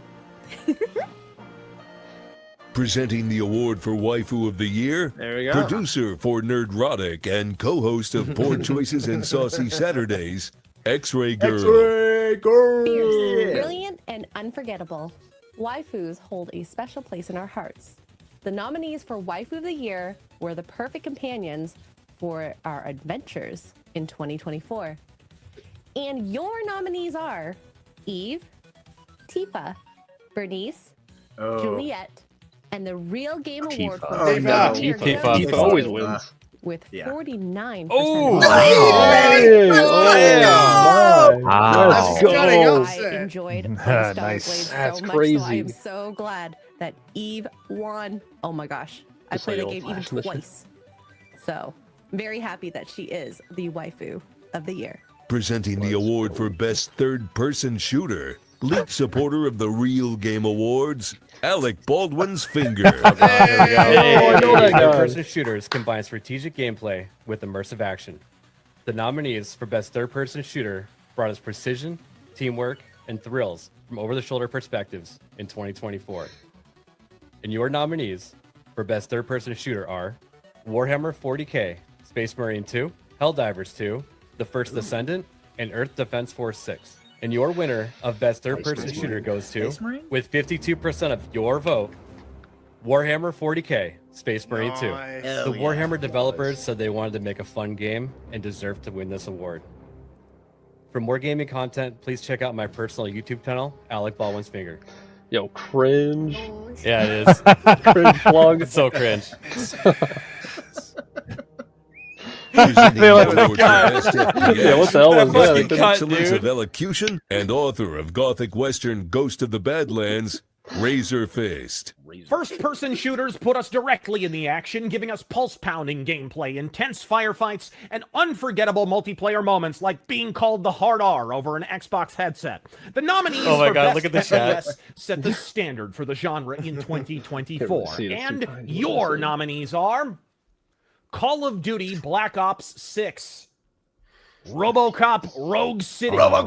Presenting the award for Waifu of the Year, There we go. producer for Nerdrotic and co-host of Poor Choices and Saucy Saturdays, X-Ray Girl. X-Ray Girl. Fierce, brilliant, and unforgettable. Waifus hold a special place in our hearts. The nominees for Waifu of the Year were the perfect companions for our adventures in 2024. And your nominees are Eve, Tifa, Bernice, Oh. Juliet, and the Real Game Tifa. Award for Oh, Best no. of the Year Tifa. goes Tifa to- always wins. with Yeah. 49%. Oh! Hey, Oh, Wow. Let's go. I enjoyed Nice. Blade Nice. That's so much, so I crazy. am so glad that Eve won. Oh my gosh, I Just played like that game even old flash mission. twice. So very happy that she is the waifu of the year. Presenting the award for Best Third-Person Shooter, lead supporter of the Real Game Awards, Alec Baldwin's Finger. There we go. I know that guy. Third-person shooters combine strategic gameplay with immersive action. The nominees for Best Third-Person Shooter brought us precision, teamwork, and thrills from over-the-shoulder perspectives in 2024. And your nominees for Best Third-Person Shooter are Warhammer 40K, Space Marine 2, Helldivers 2, The First Descendant, and Earth Defense Force 6. And your winner of Best Third-Person Space Shooter goes to, Space Marine? with 52% of your vote, Warhammer 40K, Space Marine 2. Nice. The Warhammer developers said they wanted to make a fun game and deserved to win this award. For more gaming content, please check out my personal YouTube channel, Alec Baldwin's Finger. Yo, cringe. Yeah, it is. Cringe plug. It's so cringe. Presenting feel like the the award for cut. Best FPS, Yeah, what the hell was that? fucking cut, Excellence dude. of Elocution, and author of Gothic Western Ghost of the Badlands, Razor Fist. First person shooters put us directly in the action, giving us pulse pounding gameplay, intense firefights, and unforgettable multiplayer moments like being called the hard R over an Xbox headset. The nominees Oh my for God, Best look at the chat. FPS set the standard for the genre in 2024. see it. It's And too tiny. your nominees are Call of Duty Black Ops 6, RoboCop Rogue City, I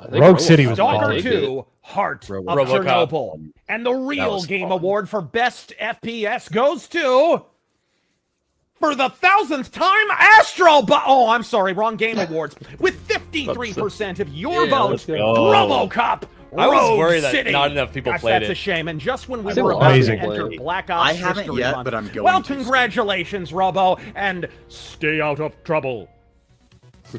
think Rogue City was Stalker quality. 2, Heart of RoboCop. Chernobyl. And the Real was Game fun. Award for Best FPS goes to, for the 1,000th time, Oh, I'm sorry, wrong Game Awards. With 53% of your vote, let's go. RoboCop I was Rogue worried that City. not enough people Gosh, played that's it. a shame. And just when we I think were a about lot to of Amazing. enter people Black Ops I haven't History yet, Month. but I'm going Well, to. congratulations, Robo, and stay out of trouble.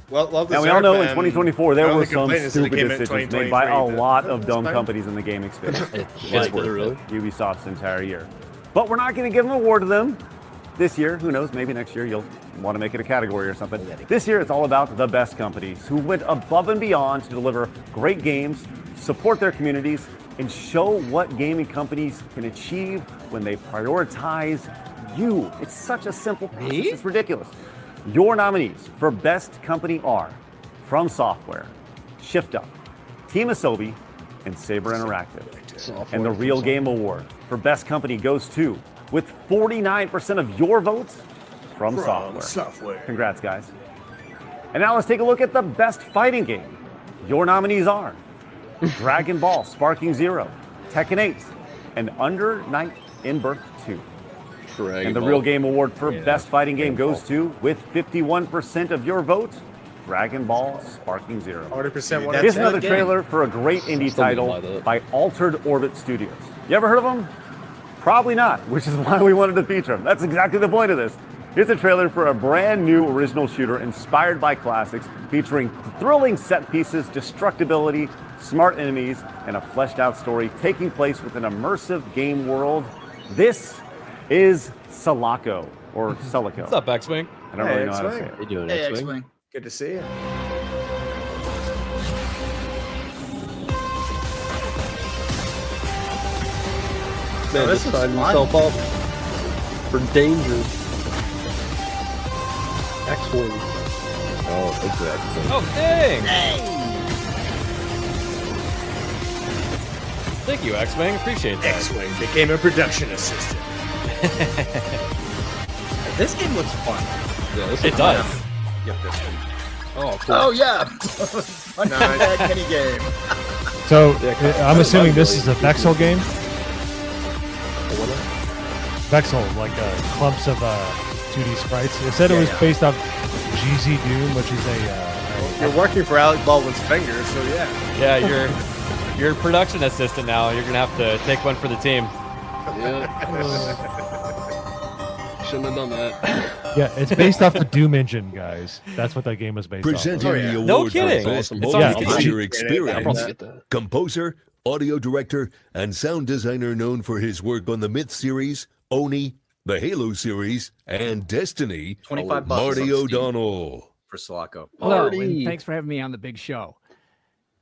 Well, And we all know in 2024 there my were only some complaint is that it stupid came in decisions made by a 2023, but lot of that's dumb fine. companies in the gaming space. It's like really? Ubisoft's entire year. But we're not going to give an award to them this year. Who knows? Maybe next year you'll want to make it a category or something. This year it's all about the best companies who went above and beyond to deliver great games, support their communities, and show what gaming companies can achieve when they prioritize you. It's such a simple process. It's ridiculous. Your nominees for Best Company are From Software, Shift Up, Team Asobi, and Saber Interactive. And the Real Game Award for Best Company goes to, with 49% of your votes, From Software. Congrats, guys. And now let's take a look at the Best Fighting Game. Your nominees are Dragon Ball Sparking Zero, Tekken 8, and Under Night in Birth 2. And the Real Game Award for Best Fighting Game goes to, with 51% of your votes, Dragon Ball Sparking Zero. 40%. Here's another trailer for a great indie Still title gonna buy that. by Altered Orbit Studios. You ever heard of them? Probably not, which is why we wanted to feature them. That's exactly the point of this. Here's a trailer for a brand new original shooter inspired by classics, featuring thrilling set pieces, destructibility, smart enemies, and a fleshed out story taking place with an immersive game world. This is Sulaco, or Celico. What's up, X-Wing? I don't really know how to say it. How you doing, Hey, X-Wing? X-Wing. Good to see you. Man, this just looks signed fun. himself up for danger. X-Wing. Oh, thank you, X-Wing. Oh, dang! Thank you, X-Wing. Appreciate that. X-Wing became a production assistant. This game looks fun. Yeah, this It is does. Get this one. Oh, cool. Oh yeah, Punch mini game. So Yeah, I'm assuming this is a Vexel game. What? Vexel, like clumps of 2D sprites. It said it was based off GZ Doom, which is You're working for Alec Baldwin's fingers, so yeah. Yeah, you're a production assistant now. You're gonna have to take one for the team. Yeah. Shouldn't have done that. yeah, it's based off the Doom engine, guys. That's what that game was based Presenting off. the award No for kidding. Best It's on Multiplayer Steam. I'll Experience. probably get that. Composer, audio director, and sound designer known for his work on the Myth series, Oni, the Halo series, and Destiny, $25 Marty on Steam. O'Donnell. For Sulaco. Hello, Marty. and thanks for having me on the big show.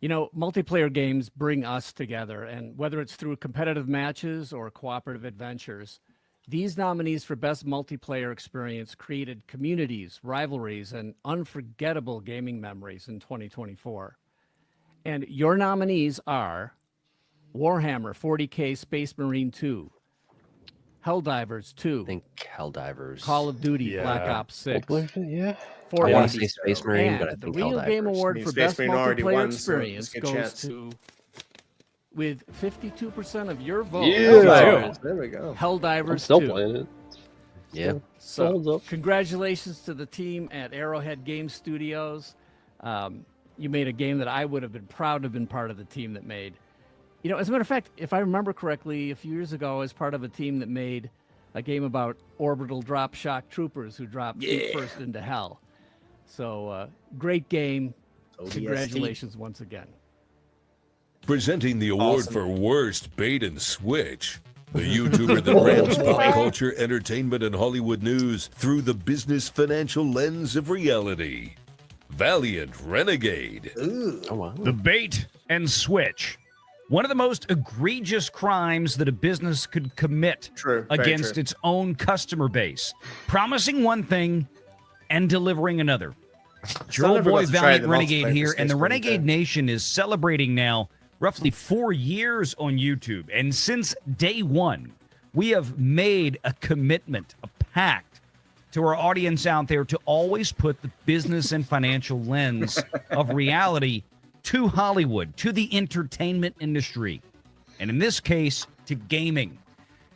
You know, multiplayer games bring us together, and whether it's through competitive matches or cooperative adventures, these nominees for Best Multiplayer Experience created communities, rivalries, and unforgettable gaming memories in 2024. And your nominees are Warhammer 40K Space Marine 2, Helldivers 2, I think Helldivers. Call of Duty Yeah. Black Ops 6, Multiplayer, yeah. I want to Fortnite, say Space Marine, but I and the think Real Game Helldivers. Award I mean, for Space Best Marine already Multiplayer won, so Experience let's get a goes chance. to, with 52% of your vote, Yeah. There we go. I'm Helldivers still 2. playing it. Yeah. So, Holds up. congratulations to the team at Arrowhead Game Studios. You made a game that I would have been proud to have been part of the team that made. You know, as a matter of fact, if I remember correctly, a few years ago, I was part of a team that made a game about orbital drop shock troopers who drop feet first into hell. So, great game. ODST. Congratulations once again. Presenting the award for Worst Bait and Switch. The YouTuber that rams pop culture, entertainment, and Hollywood news through the business financial lens of reality. Valiant Renegade. Oh, wow. The bait and switch. One of the most egregious crimes that a business could commit True. Very against true. its own customer base. Promising one thing and delivering another. Your old boy never got to try Valiant the Renegade multiplayer here, for and the Space Marine Renegade game. Nation is celebrating now roughly 4 years on YouTube. And since day one, we have made a commitment, a pact to our audience out there to always put the business and financial lens of reality to Hollywood, to the entertainment industry, and in this case, to gaming.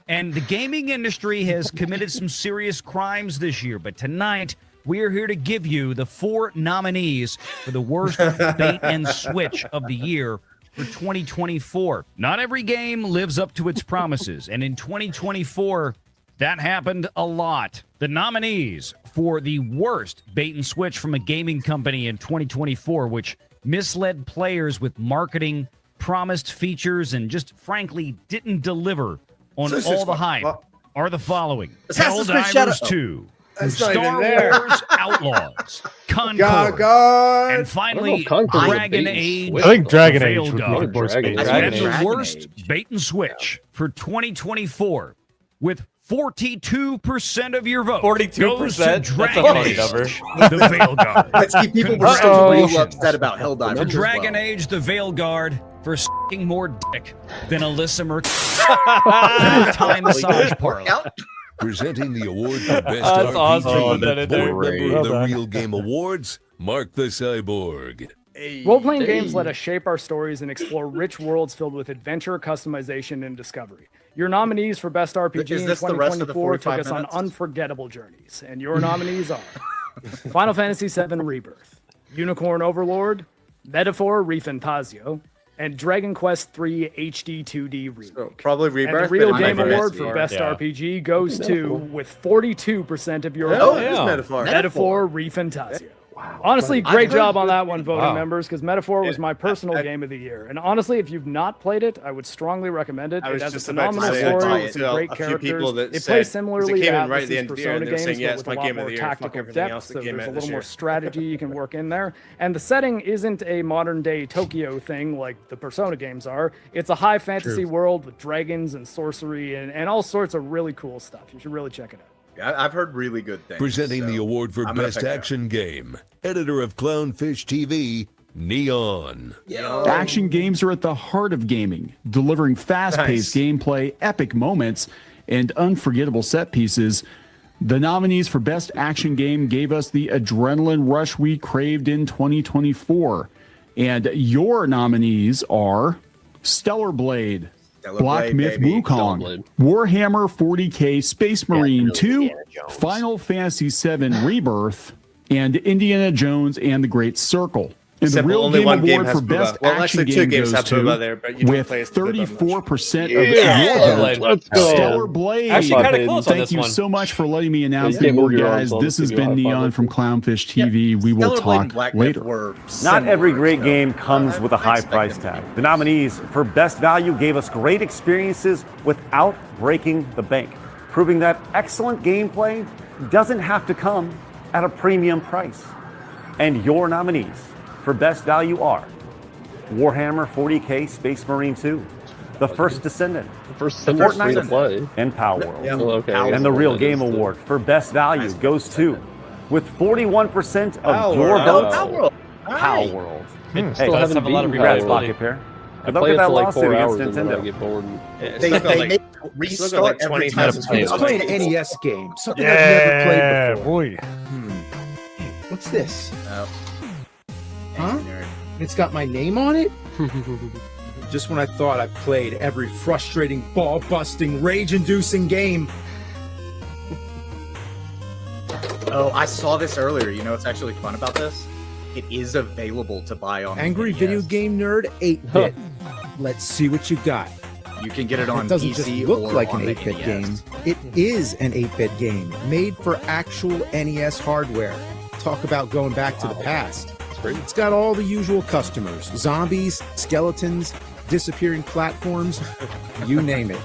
And the gaming industry has committed some serious crimes this year, but tonight we are here to give you the 4 nominees for the worst bait and switch of the year for 2024. Not every game lives up to its promises, and in 2024, That happened a lot. The nominees for the worst bait and switch from a gaming company in 2024, which misled players with marketing, promised features, and just frankly didn't deliver on all the hype, are the following: Helldivers 2, Star Wars Outlaws, Concord, and finally Dragon Age. I think Dragon Age would be Veilguard. the worst bait. And the worst bait and switch for 2024 with 42% of your vote. 42%? That's a Dragon funny Age, number. the Veilguard. Let's see, people were still really upset about Helldivers. For as Dragon well. Age, the Veilguard, for s***ing more dick than Alyssa Mercado. Thai massage parlor. Presenting the award for Best That's RPG, awesome. board member of the Well Real Game Awards, Mark the Cyborg. Role-playing games let us shape our stories and explore rich worlds filled with adventure, customization, and discovery. Your nominees for Best RPG Is in this the rest of the 2024 took 45 us on minutes? unforgettable journeys, and your nominees are Final Fantasy VII Rebirth, Unicorn Overlord, Metaphor Refantasio, and Dragon Quest III HD 2D Remake. Probably And Rebirth. the Real but Game Metaphor. Award for Best RPG goes to, with 42% of your Oh, vote, it is Metaphor. Metaphor Refantasio. Honestly, I've great heard job on good that one, voting Wow. members, because Metaphor was my personal game of the year. And honestly, if you've not played it, I would strongly recommend it. I It was has a just about to phenomenal say, I story talked with to some great a few characters. people that It said- plays 'cause similarly it to came in right at Atlas's the end of the year, and Persona they were games, saying, yeah, but it's with my a lot game of more the year, fuck tactical everything depth, else that so came there's out a this little more year. strategy you can work in there. And the setting isn't a modern-day Tokyo thing like the Persona games are. It's a high fantasy world with dragons and sorcery and all sorts of really cool stuff. You should really check it out. Yeah, I've heard really good things. Presenting the so award for I'm gonna Best pick that. Action Game, editor of Clownfish TV, Neon. Action games are at the heart of gaming, delivering fast-paced gameplay, epic moments, and unforgettable set pieces. The nominees for Best Action Game gave us the adrenaline rush we craved in 2024. And your nominees are Stellar Blade, Stellar Black Blade, Myth baby. Wukong, Stellar Blade. Warhammer 40K Space Marine 2, Indiana Jones. Final Fantasy VII Rebirth, and Indiana Jones and the Great Circle. And Except the Real only Game one game Award has for Best Booba. Well, Action actually, two Game games goes have Booba to, there, but you don't with play as Booba much. 34% of Yeah, your Stellar vote. Blade. Let's go. Stellar Blade. Actually, kind of close on Thank this you one. so much for letting me announce You the can't move award, your guys. arms, This I'll has give you a been high Neon five. from Clownfish TV. We will Stellar Blade and talk Black Myth later. were Not similar, every great so game comes with a high price tag. The nominees for Best Value gave us great experiences without breaking the bank, proving that excellent gameplay doesn't have to come at a premium price. And your nominees for Best Value are Warhammer 40K Space Marine 2, The First Descendant, The first Descendant's free to play. and Palworld. Oh, okay. And the Real Game Award for Best Value goes to, with 41% of your votes, Palworld. It Hey, still does have a lot of congrats, replayability. Pocket Pair. I Good luck play with it that for like lawsuit 4 against hours and then I Nintendo. get bored. They make restart every time. Let's play an NES game. Something I've Yeah, never played before. boy. What's this? Oh. Huh? It's got my name on it? Just when I thought I played every frustrating, ball-busting, rage-inducing game. Oh, I saw this earlier. You know what's actually fun about this? It is available to buy on Angry NES. Video Game Nerd 8-bit. Let's see what you got. You can get it on It doesn't PC just look or like on an the 8-bit NES. game. It is an 8-bit game made for actual NES hardware. Talk about going back to the past. It's got all the usual customers. Zombies, skeletons, disappearing platforms, you name it.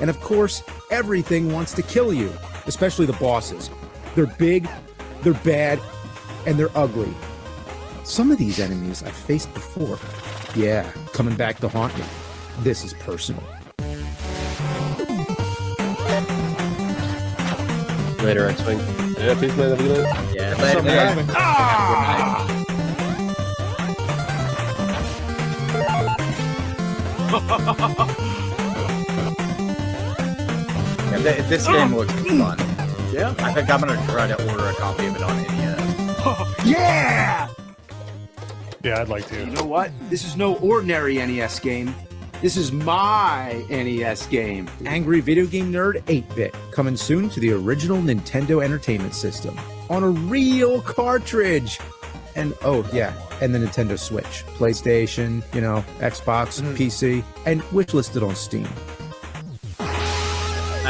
And of course, everything wants to kill you, especially the bosses. They're big, they're bad, and they're ugly. Some of these enemies I've faced before. Yeah, coming back to haunt me. This is personal. Later, X-Wing. Yeah, peace, man. Have a good night. Yeah, later, man. Yeah, this game looks fun. Yeah, I think I'm gonna try to order a copy of it on NES. Yeah! Yeah, I'd like to. You know what? This is no ordinary NES game. This is my NES game. Angry Video Game Nerd 8-bit, coming soon to the original Nintendo Entertainment System on a real cartridge. And oh yeah, and the Nintendo Switch, PlayStation, Xbox, PC, and wishlisted on Steam.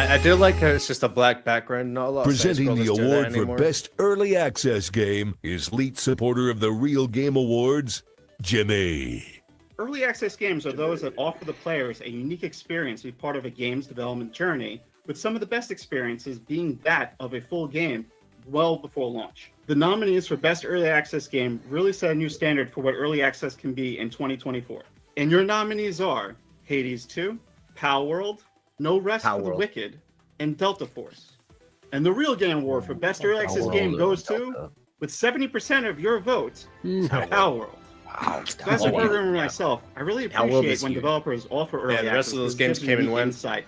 I do like how it's just a black background. Not a lot. Presenting of the side-scrollers do that award for anymore. Best Early Access Game is lead supporter of the Real Game Awards, Jimmy. Early access games are those that offer the players a unique experience to be part of a game's development journey, with some of the best experiences being that of a full game well before launch. The nominees for Best Early Access Game really set a new standard for what early access can be in 2024. And your nominees are Hades 2, Palworld, No Rest for the Wicked, and Delta Force. And the Real Game Award for Best Early Access Game goes to, with 70% of your votes, Palworld. Wow. As a programmer myself, I really appreciate when developers offer early the rest access. of those because games it gives came and unique went. Insight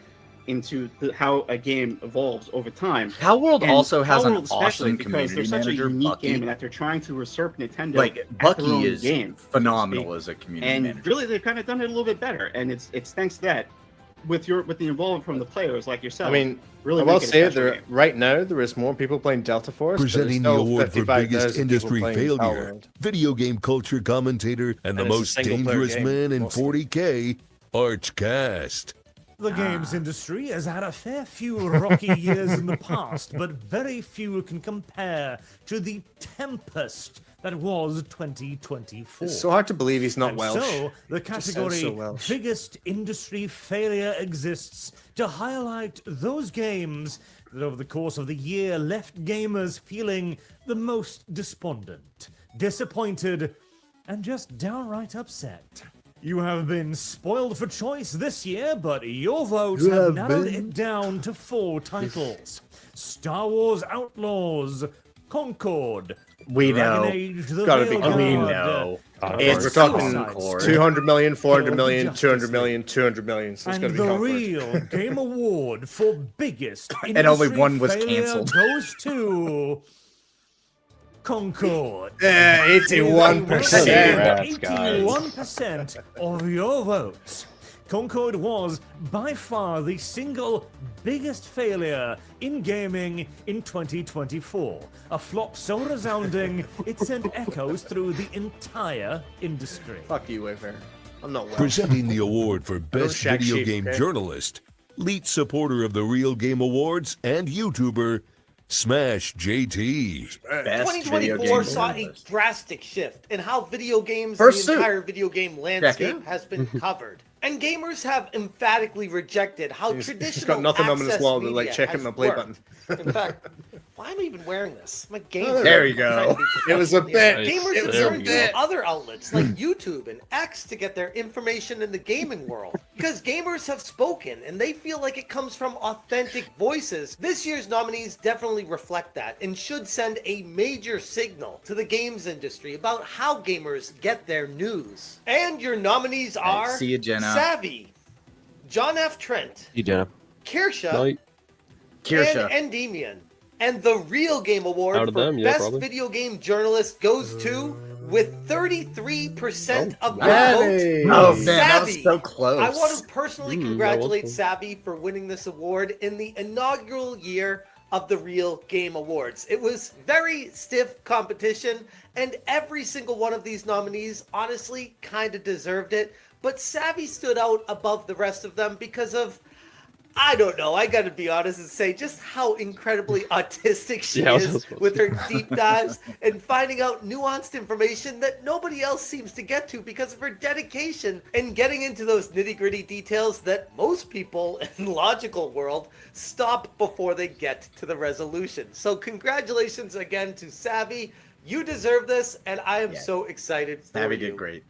into how a game evolves over time. Palworld And also has an Palworld especially awesome because community they're such manager, a unique Bucky. game, and that they're trying to usurp Nintendo. Like at their Bucky own is game, phenomenal as a community and manager. really they've kind of done it a little bit better. And it's thanks to that, with the involvement from the players like yourself. I mean, really I will make it a say special there game. right now there is more people playing Delta Force. but there's Presenting the still award for 55,000 biggest people industry playing failure, Palworld. video game culture commentator, and the And it's a most single-player dangerous game, man in mostly. 40K, Archcast. The games industry has had a fair few rocky years in the past, but very few can compare to the tempest that was 2024. It's so hard to believe he's not And Welsh. So the Just sounds category so Welsh. biggest industry failure exists to highlight those games that over the course of the year left gamers feeling the most despondent, disappointed, and just downright upset. You have been spoiled for choice this year, but your votes You have have narrowed been. it down to 4 titles. Star Wars Outlaws, Concord, We Dragon know. Age The Gotta be Veilguard, We know. We're talking Suicide 200 million, 400 Kill the million, Justice 200 million, 200 million. So it's and going to be the Concord. real Game Award for biggest And only industry one was failure canceled. goes to Concord. Yeah, 81%. Congrats, guys. 81% of your votes. Concord was by far the single biggest failure in gaming in 2024. A flop so resounding it sent echoes through the entire industry. Fuck you, Wayfair. I'm not Welsh. Presenting the award for Best shack Video sheep, Game okay? Journalist, lead supporter of the Real Game Awards, and YouTuber, Smash JT. 2024 saw a drastic shift in how video games First and the suit. entire video game landscape has been covered. And gamers have emphatically rejected how traditional He's got nothing on his access wall but like media checking has the play worked. button. In fact, why am I even wearing this? I'm a gamer. There you go. It was a bit. Gamers It have was a turned bit. to other outlets like YouTube and X to get their information in the gaming world. Because gamers have spoken and they feel like it comes from authentic voices. This year's nominees definitely reflect that and should send a major signal to the games industry about how gamers get their news. And your nominees are See you, Jenna. Savvy, John F. Trent, You, Jenna. Kirsha, Night. Kirsha. and Endymion. And the Real Game Award Out of for them, yeah, Best probably. Video Game Journalist goes to, with 33% of your Savvy. vote, Oh man, that was Savvy. so close. I want to personally that was congratulate cool. Savvy for winning this award in the inaugural year of the Real Game Awards. It was very stiff competition, and every single one of these nominees honestly kind of deserved it. But Savvy stood out above the rest of them because of, I don't know, I gotta be honest and say just how incredibly autistic she Yeah, I was is supposed with her deep dives and finding out nuanced information that nobody else seems to get to because of her dedication and getting into those nitty-gritty details that most people in the logical world stop before they get to the resolution. So congratulations again to Savvy. You deserve this, and I am so excited for Savvy you. did great.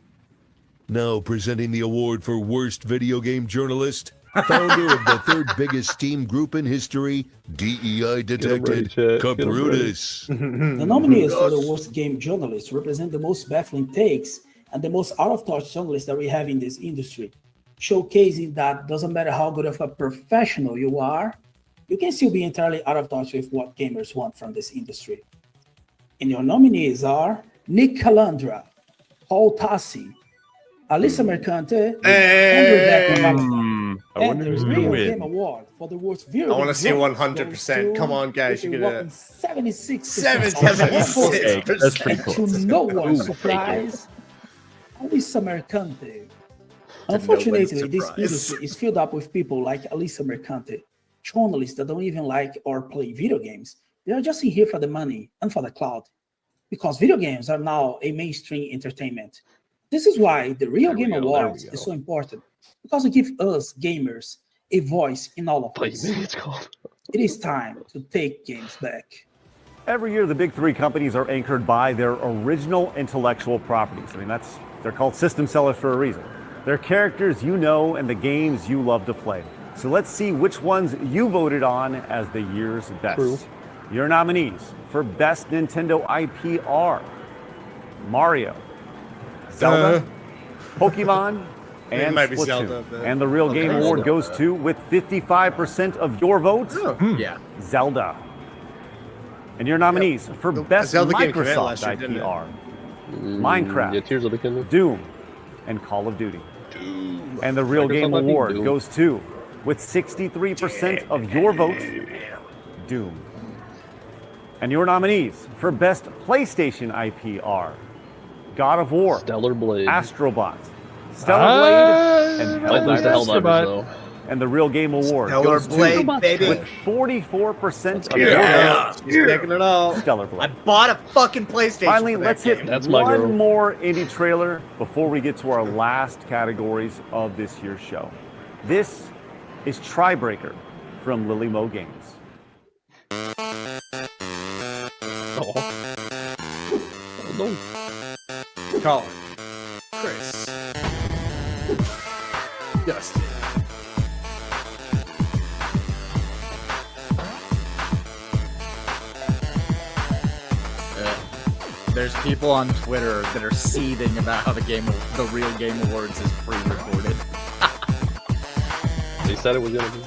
Now presenting the award for Worst Video Game Journalist, founder of the third biggest Steam group in history, DEI detected, Caprutus. The nominees for the worst game journalists represent the most baffling takes and the most out-of-touch journalists that we have in this industry, showcasing that doesn't matter how good of a professional you are, you can still be entirely out of touch with what gamers want from this industry. And your nominees are Nick Calandra, Paul Tassi, Alyssa Mercante, and Rebecca Malazan. I wonder And who's the gonna Real win. Game Award for the worst video I want game to see journalist 100%. goes Come on, guys, with you a can do whopping it. 76%. Okay, that's pretty cool. To no one's Ooh, surprise, Alyssa Mercante. no Unfortunately, one's this surprise. industry is filled up with people like Alyssa Mercante, journalists that don't even like or play video games. They are just in here for the money and for the clout, because video games are now a mainstream entertainment. This is why the Real Game Awards is so important, because it gives us gamers a voice in all of this. It is time to take games back. Every year, the big three companies are anchored by their original intellectual properties. I mean, they're called system sellers for a reason. They're characters you know and the games you love to play. So let's see which ones you voted on as the year's best. True. Your nominees for Best Nintendo IP are Mario, Zelda, Pokemon, It and might be Splatoon. Zelda, but- And the Real Okay. Game Award goes Zelda. to, with 55% of your votes, Yeah. Zelda. And your nominees for Best Zelda game came out Microsoft last year, didn't IP it? are Minecraft, Yeah, Tears of the Kingdom. Doom, and Call of Duty. And the Real Microsoft Game IP, Award Doom. goes to, with 63% of your votes, Doom. And your nominees for Best PlayStation IP are God of War, Stellar Blade, Astrobot, Stellar Blade, and might lose to Helldivers. Helldivers, though. And the Real Game Award Stellar goes Blade, to, baby. with 44% of Yeah. your votes, He's taking it all. Stellar I Blade. bought a fucking PlayStation. Finally, for that let's hit game. That's my one girl. more indie trailer before we get to our last categories of this year's show. This is Tribreaker from Lily Mo Games. Colin, Chris, Dustin. There's people on Twitter that are seething about how the Real Game Awards is pre-recorded. They said it was gonna be.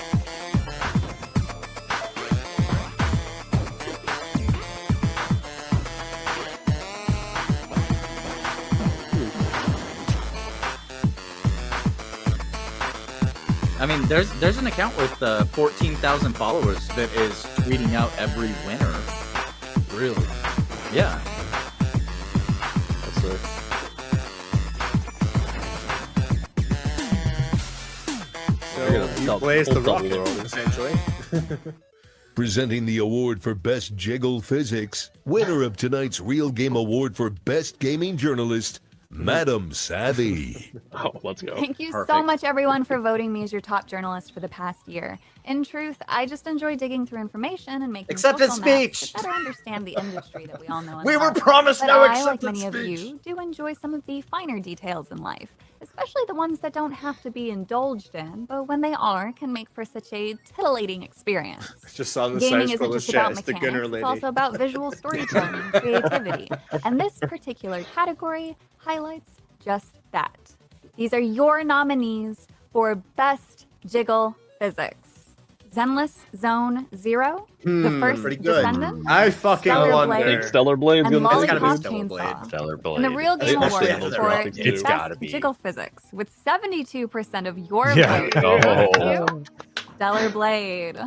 I mean, there's an account with 14,000 followers that is tweeting out every winner. Really? Yeah. That's sick. So you blaze the rocket, essentially. Presenting the award for Best Jiggle Physics, winner of tonight's Real Game Award for Best Gaming Journalist, Madam Savvy. Oh, let's go. Thank you so much, everyone, for voting me as your top journalist for the past year. In truth, I just enjoy digging through information and making Except his social maps speech. to better understand the industry that we all know and We were love. promised But no I, like accepted many of speech. you, do enjoy some of the finer details in life, especially the ones that don't have to be indulged in, but when they are, can make for such a titillating experience. Just on the Gaming side isn't full of just shit. about It's the mechanics, Gunner it's lady. also about visual storytelling and creativity. And this particular category highlights just that. These are your nominees for Best Jiggle Physics. Zenless Zone Zero, The First pretty good. Descendant, I fucking Stellar wonder. Blade, I think Stellar Blade's and gonna It's gotta be Lollipop Stellar Blade. Chainsaw. Stellar Blade. And the Real Game Especially Award after for that It's Best gotta be. Jiggle Physics with 72% of your Yeah. vote. Oh. to Stellar Blade.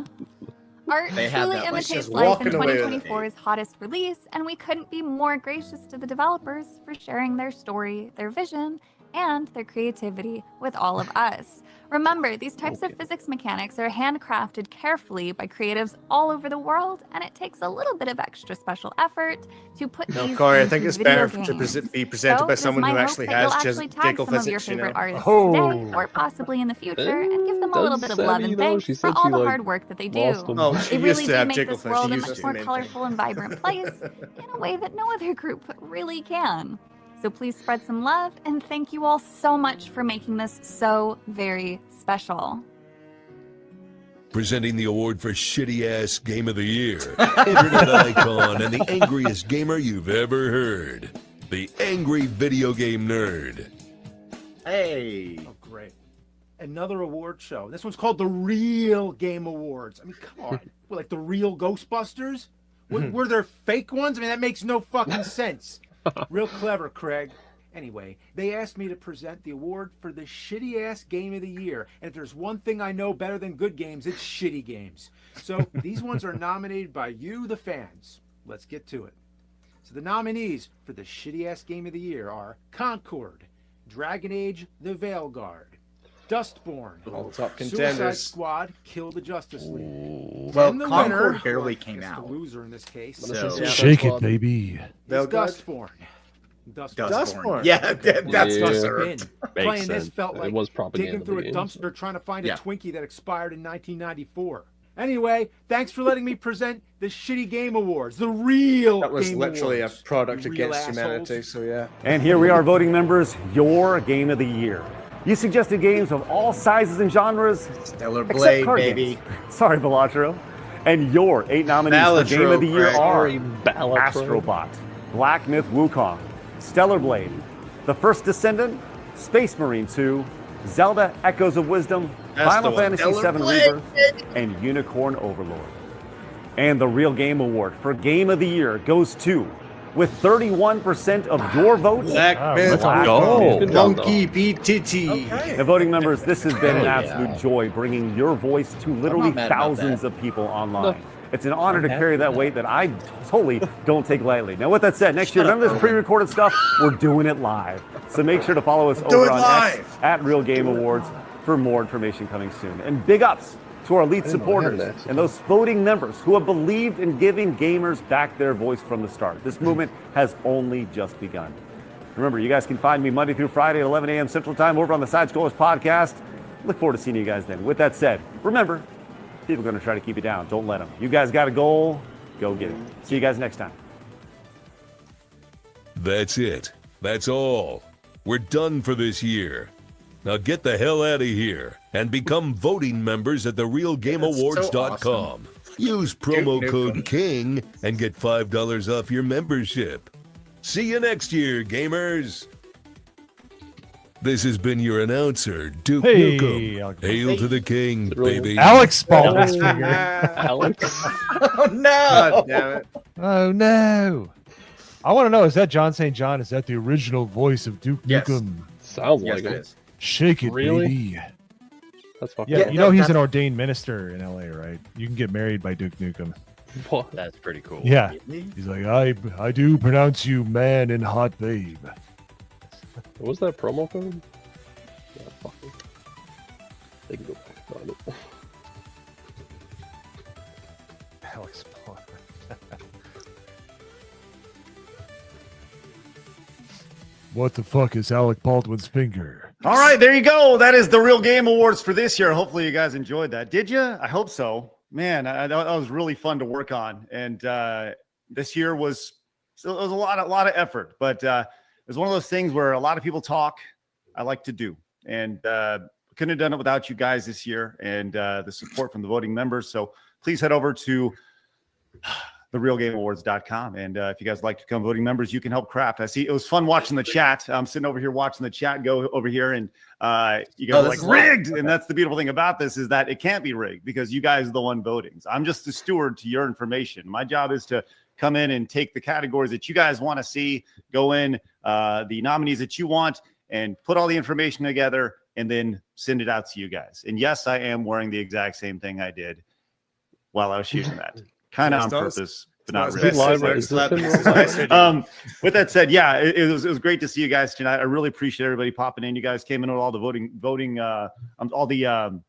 Art They had truly that, like, imitates just life in walking away with it. 2024's hottest release, and we couldn't be more gracious to the developers for sharing their story, their vision, and their creativity with all of us. Remember, these types of physics mechanics are handcrafted carefully by creatives all over the world, and it takes a little bit of extra special effort to put No, these Corey, I into think it's video better games. to be presented So by it is someone my who hope actually that has you'll actually tag jiggle some of your physics, you favorite know. artists Oh. today, or possibly in the future, and give them a little bit of love Savvy, and though? thanks She for said all she, the like, hard work that they do. lost them. Oh, she They used really to do have make jiggle this physics. world a She used much to, more main thing. colorful and vibrant place in a way that no other group really can. So please spread some love, and thank you all so much for making this so very special. Presenting the award for Shitty Ass Game of the Year, Internet Icon, and the angriest gamer you've ever heard, the Angry Video Game Nerd. Hey. Oh, great. Another award show. This one's called the Real Game Awards. I mean, come on. What, like the real Ghostbusters? Were there fake ones? I mean, that makes no fucking sense. Real clever, Craig. Anyway, they asked me to present the award for the shitty ass game of the year. And if there's one thing I know better than good games, it's shitty games. So these ones are nominated by you, the fans. Let's get to it. So the nominees for the shitty ass game of the year are Concord, Dragon Age: The Veilguard, Dustborn. All top Suicide contenders. Squad, Kill the Justice League. Well, And the Concord winner, barely came it's out. the loser in this case. So- Shake it, baby. It's Velgard? Dustborn. Dustborn. Yeah, that's Yeah. deserved. Playing this felt It like was propaganda digging through a games. dumpster trying to find a Yeah. Twinkie that expired in 1994. Anyway, thanks for letting me present the Shitty Game Awards, the real That was Game literally Awards. a product You real against humanity. assholes. So yeah. And here we are voting members, your game of the year. You suggested games of all sizes and genres. Stellar except Blade, card baby. games. Sorry, Balatro. And your 8 nominees for Balatro, Game of the Year Greg. are Sorry, Balatro. Astrobot, Black Myth Wukong, Stellar Blade, The First Descendant, Space Marine 2, Zelda Echoes of Wisdom, That's Final the one. Fantasy Stellar VII Blade. Rebirth, and Unicorn Overlord. And the Real Game Award for Game of the Year goes to, with 31% of your votes, Black Myth, Black go. Myth. Good job, Monkey BTT. And voting members, this has been an Oh, absolute yeah. joy bringing your voice to literally not mad about thousands that. of people online. It's an honor to happy carry that weight that I totally don't take lightly. Now, with that said, next year, none of this pre-recorded stuff, we're doing it live. So make sure to follow us Do over it on live. X at Real Game Awards for more information coming soon. And big ups to our elite didn't know we had supporters an X and those voting members who have believed in giving gamers back their voice from the start. This movement has only just begun. Remember, you guys can find me Monday through Friday at 11 a.m. Central Time over on the Side Scrollers podcast. Look forward to seeing you guys then. With that said, remember, people are going to try to keep you down. Don't let them. You guys got a goal, go get it. See you guys next time. That's it. That's all. We're done for this year. Now get the hell out of here and become voting members at therealgameawards.com. Use promo code KING and get $5 off your membership. See you next year, gamers. This has been your announcer, Duke Hey, Nukem. Alex. Hail to the king, baby. Alex Baldwin's finger. Alex. Oh no! God damn it. Oh no! I want to know: is that John St. John? Is that the original voice of Duke Yes. Nukem? Sounds Yes, like it it. is. Shake it, Really? baby. That's fucking Yeah, cool. you know he's that's- an ordained minister in LA, right? You can get married by Duke Nukem. What? That's pretty cool. Yeah, he's like, I do pronounce you man and hot babe. What was that promo code? Yeah, fuck it. They can go back and find it. Alex Baldwin. What the fuck is Alec Baldwin's finger? All right, there you go. That is the Real Game Awards for this year. Hopefully, you guys enjoyed that. Did you? I hope so. Man, that was really fun to work on. And this year was a lot of effort, but it was one of those things where a lot of people talk. I like to do, and couldn't have done it without you guys this year and the support from the voting members. So please head over to therealgameawards.com. And if you guys like to become voting members, you can help craft. I see it was fun watching the chat. I'm sitting over here watching the chat go over here, and you guys are like rigged. And that's the beautiful thing about this is that it can't be rigged because you guys are the one voting. So I'm just the steward to your information. My job is to come in and take the categories that you guys want to see, go in the nominees that you want, and put all the information together and then send it out to you guys. And yes, I am wearing the exact same thing I did while I was shooting that. Kind of on purpose, but not really. With that said, yeah, it was great to see you guys tonight. I really appreciate everybody popping in. You guys came in with all the voting, all the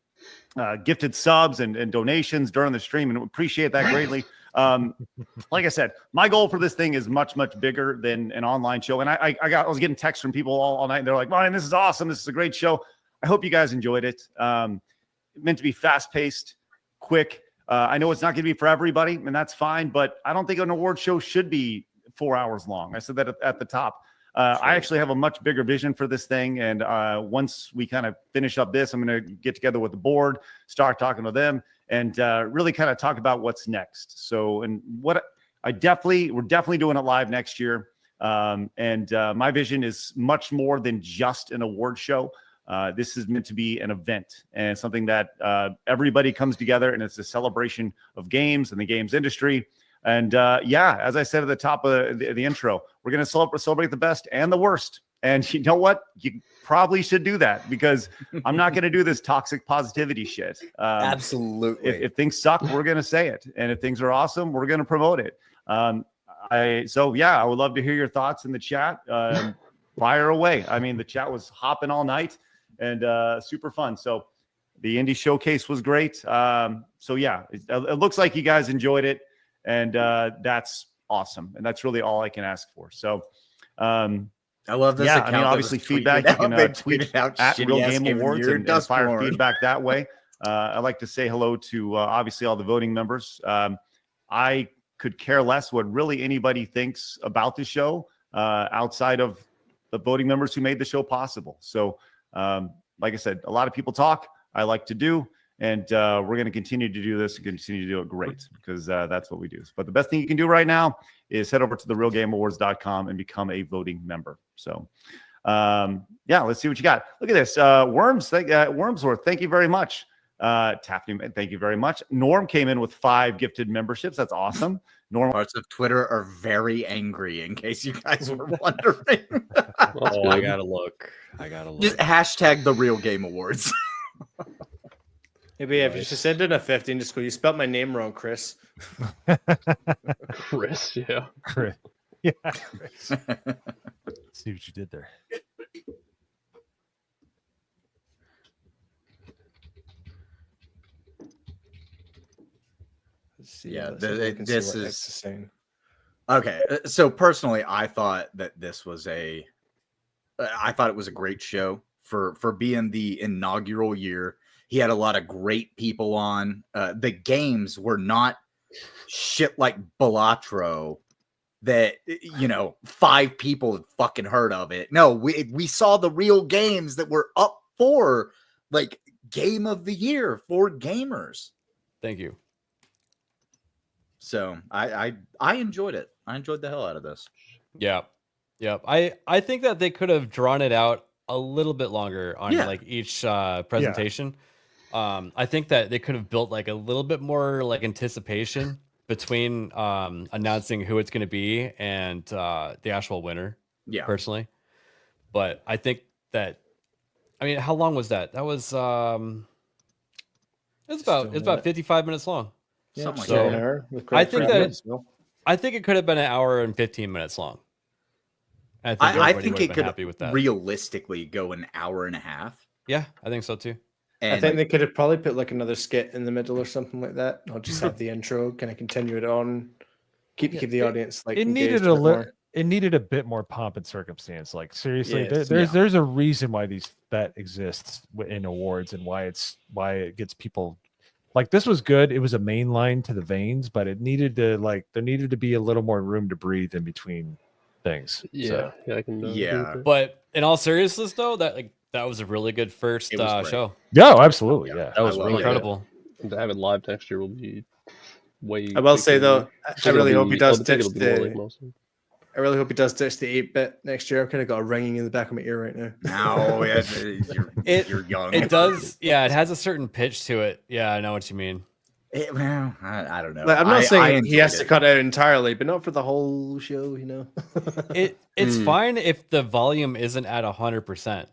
gifted subs and donations during the stream, and appreciate that greatly. Like I said, my goal for this thing is much bigger than an online show. And I was getting texts from people all night, and they're like, "Man, this is awesome. This is a great show." I hope you guys enjoyed it. Meant to be fast paced, quick. I know it's not going to be for everybody, and that's fine, but I don't think an award show should be 4 hours long. I said that at the top. I actually have a much bigger vision for this thing, and once we kind of finish up this, I'm going to get together with the board, start talking to them, and really kind of talk about what's next. So, and what we're definitely doing it live next year, and my vision is much more than just an award show. This is meant to be an event and something that everybody comes together, and it's a celebration of games and the games industry. And yeah, as I said at the top of the intro, we're going to celebrate the best and the worst. And you know what? You probably should do that because I'm not going to do this toxic positivity shit. Absolutely. If things suck, we're going to say it. And if things are awesome, we're going to promote it. So yeah, I would love to hear your thoughts in the chat. Fire away. I mean, the chat was hopping all night. and super fun. So the indie showcase was great. So yeah, it looks like you guys enjoyed it, and that's awesome. And that's really all I can ask for. So I love this. Yeah, account I mean, that obviously was feedback. tweeted You can out. They tweet tweeted out at shitty Real ass Game Game of the Awards Year, and fire Dustborn. feedback that way. I'd like to say hello to obviously all the voting members. I could care less what really anybody thinks about the show outside of the voting members who made the show possible. So, like I said, a lot of people talk. I like to do. And we're going to continue to do this and continue to do it great because that's what we do. But the best thing you can do right now is head over to therealgameawards.com and become a voting member. So, yeah, let's see what you got. Look at this. Wormsworth, thank you very much. Taffy, thank you very much. Norm came in with 5 gifted memberships. That's awesome. Norm. Parts of Twitter are very angry, in case you guys were wondering. Oh, I gotta look. Just hashtag the Real Game Awards. Maybe if you just send in a 50 and just go, you spelled my name wrong, Chris. Chris, yeah. Chris. Yeah, Chris. See what you did there. Let's see. Yeah, let's look and see this what is X saying. okay. So personally, I thought that this was I thought it was a great show for being the inaugural year. He had a lot of great people on. The games were not shit like Balatro that 5 people had fucking heard of it. No, we saw the real games that were up for like game of the year for gamers. Thank you. So I enjoyed it. I enjoyed the hell out of this. Yeah. I think that they could have drawn it out a little bit longer on like each presentation. I think that they could have built like a little bit more like anticipation between announcing who it's going to be and the actual winner. Yeah. Personally. But I think that, I mean, how long was that? That was it's about 55 minutes long. Yeah, Something so an hour with I great think friends, that I think it could have been an hour and 15 minutes long. I everybody think would have it been happy with could that. realistically go an hour and a half. Yeah, I think so too. I think they could have probably put like another skit in the middle or something like that. I'll just have the intro, kind of continue it on, keep the audience like it engaged needed a bit more. it needed a bit more pomp and circumstance. Like seriously, Yes, there's a reason why that exists in awards and why it gets people. Like this was good. It was a main line to the veins, but it needed to there needed to be a little more room to breathe in between things. Yeah, I can. But in all seriousness, though, that was a really good first show. Yeah, absolutely. Yeah, that was really incredible. And to have it live next year will be way. I will say though, I really hope he does ditch it'll be more like the. most of them. I really hope he does ditch the 8-bit next year. I've kind of got a ringing in the back of my ear right now. No, you're young. It does. Yeah, it has a certain pitch to it. Yeah, I know what you mean. Well, I don't know. Like, I'm not saying he has enjoyed to it. cut out entirely, but not for the whole show. It's fine if the volume isn't at 100%.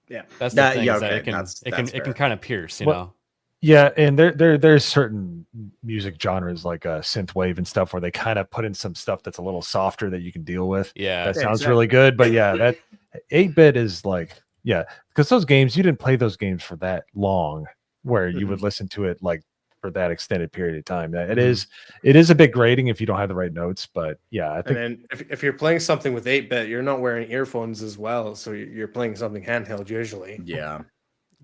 Yeah, that's the thing. yeah, is that okay, it can that's it can fair. kind of pierce, you Well, know. Yeah, and there's certain music genres like synthwave and stuff where they kind of put in some stuff that's a little softer that you can deal with. Yeah, that Yeah, sounds exactly. really good. But yeah, that 8-bit is like because those games you didn't play those games for that long, where you would listen to it like for that extended period of time. It is a bit grating if you don't have the right notes. But yeah, I And think then if you're playing something with 8-bit, you're not wearing earphones as well, so you're playing something handheld usually. Yeah.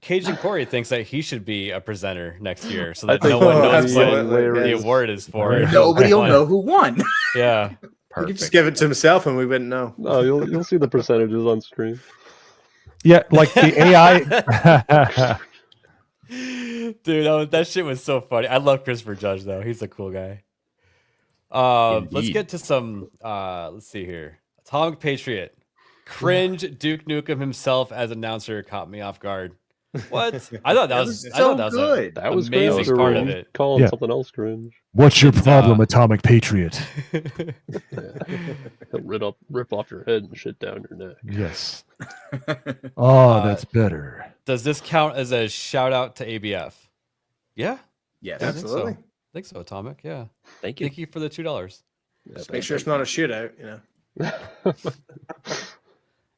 Cajun Corey thinks that he should be a presenter next year, so I that no think- one knows what absolutely, the yes. award is for. Nobody will know who won. Yeah, He could just give it to himself, and we wouldn't know. No, you'll see the percentages on screen. yeah, like the AI. Dude, that shit was so funny. I love Christopher Judge though. He's a cool guy. Let's Indeed. get to some let's see here. Atomic Patriot. Cringe Duke Nukem himself as announcer caught me off guard. What? I thought that was I thought that was good. That was amazing cringe. part of it. Calling Yeah. something else cringe. What's your problem, Atomic Patriot? He'll rip off your head and shit down your neck. Yes. Oh, that's better. Does this count as a shout out to ABF? Yeah. Yes, I think so. absolutely. I think so, Atomic. Yeah. Thank you. Thank you for the $2. Just make sure it's not a shootout,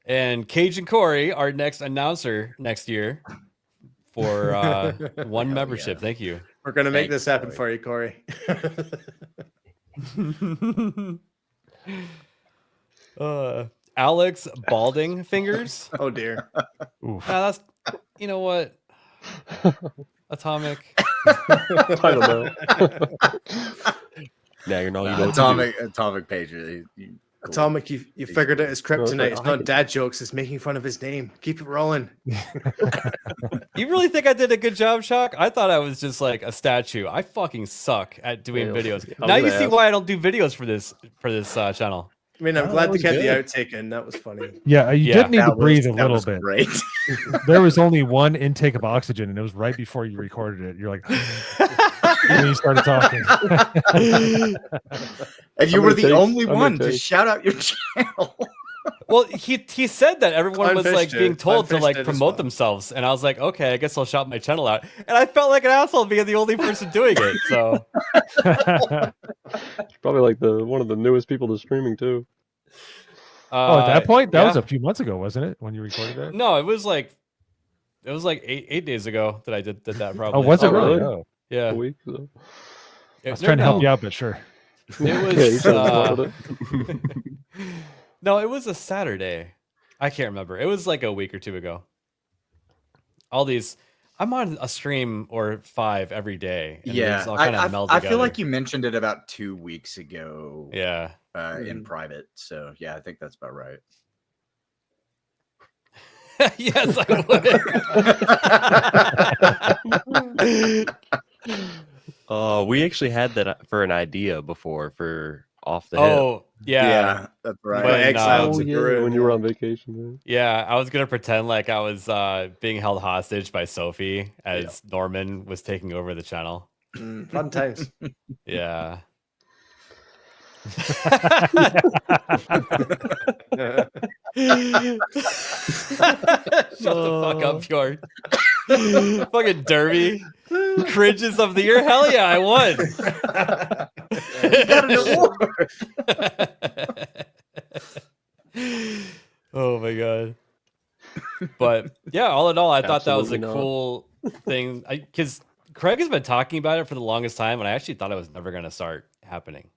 And Cage and Corey, our next announcer next year for one membership. Thank you. We're gonna make this happen for you, Corey. Alex Balding Fingers. Oh dear. That's, you know what? Atomic. I don't know. Now you know. You know what to do. Atomic Patriot. Atomic, you figured it. It's kryptonite. It's not dad jokes. It's making fun of his name. Keep it rolling. You really think I did a good job, Shock? I thought I was just like a statue. I fucking suck at doing videos. Now you see why I don't do videos for this channel. I mean, I'm glad to get the outtake in. That was funny. Yeah, you did need to breathe a little bit. Great. There was only one intake of oxygen, and it was right before you recorded it. You're like, when you started talking. And you were the only one to shout out your channel. Well, he said that everyone was like being told to like Clownfish did as promote well. themselves, and I was like, okay, I guess I'll shout my channel out. And I felt like an asshole being the only person doing it. So It's probably like one of the newest people to streaming too. At that point, that yeah. was a few months ago, wasn't it? When you recorded that? No, it was like eight days ago that I did that. Probably. Oh, was it really? really? Oh. Yeah. A week. So. I was trying to help you out, but sure. It Yeah, was. No, it was a Saturday. I can't remember. It was like a week or two ago. All these. I'm on a stream or 5 every day. And Yeah, these all kind of meld I together. feel like you mentioned it about 2 weeks ago. Yeah. In private. So yeah, I think that's about right. Yes, I would. We actually had that for an idea before for Off the Hip. Oh, yeah. That's right. When, Exiled to Peru. When you were on vacation. Yeah, I was gonna pretend like I was being held hostage by Sophie as Norman was taking over the channel. Fun times. Yeah. Shut the fuck up, Fjord. Fucking Derby. Cringes of the year. Hell yeah, I won. You got an award. Oh my god. But yeah, all in all, I thought that was a Absolutely not. cool thing. Because Craig has been talking about it for the longest time, and I actually thought it was never going to start happening.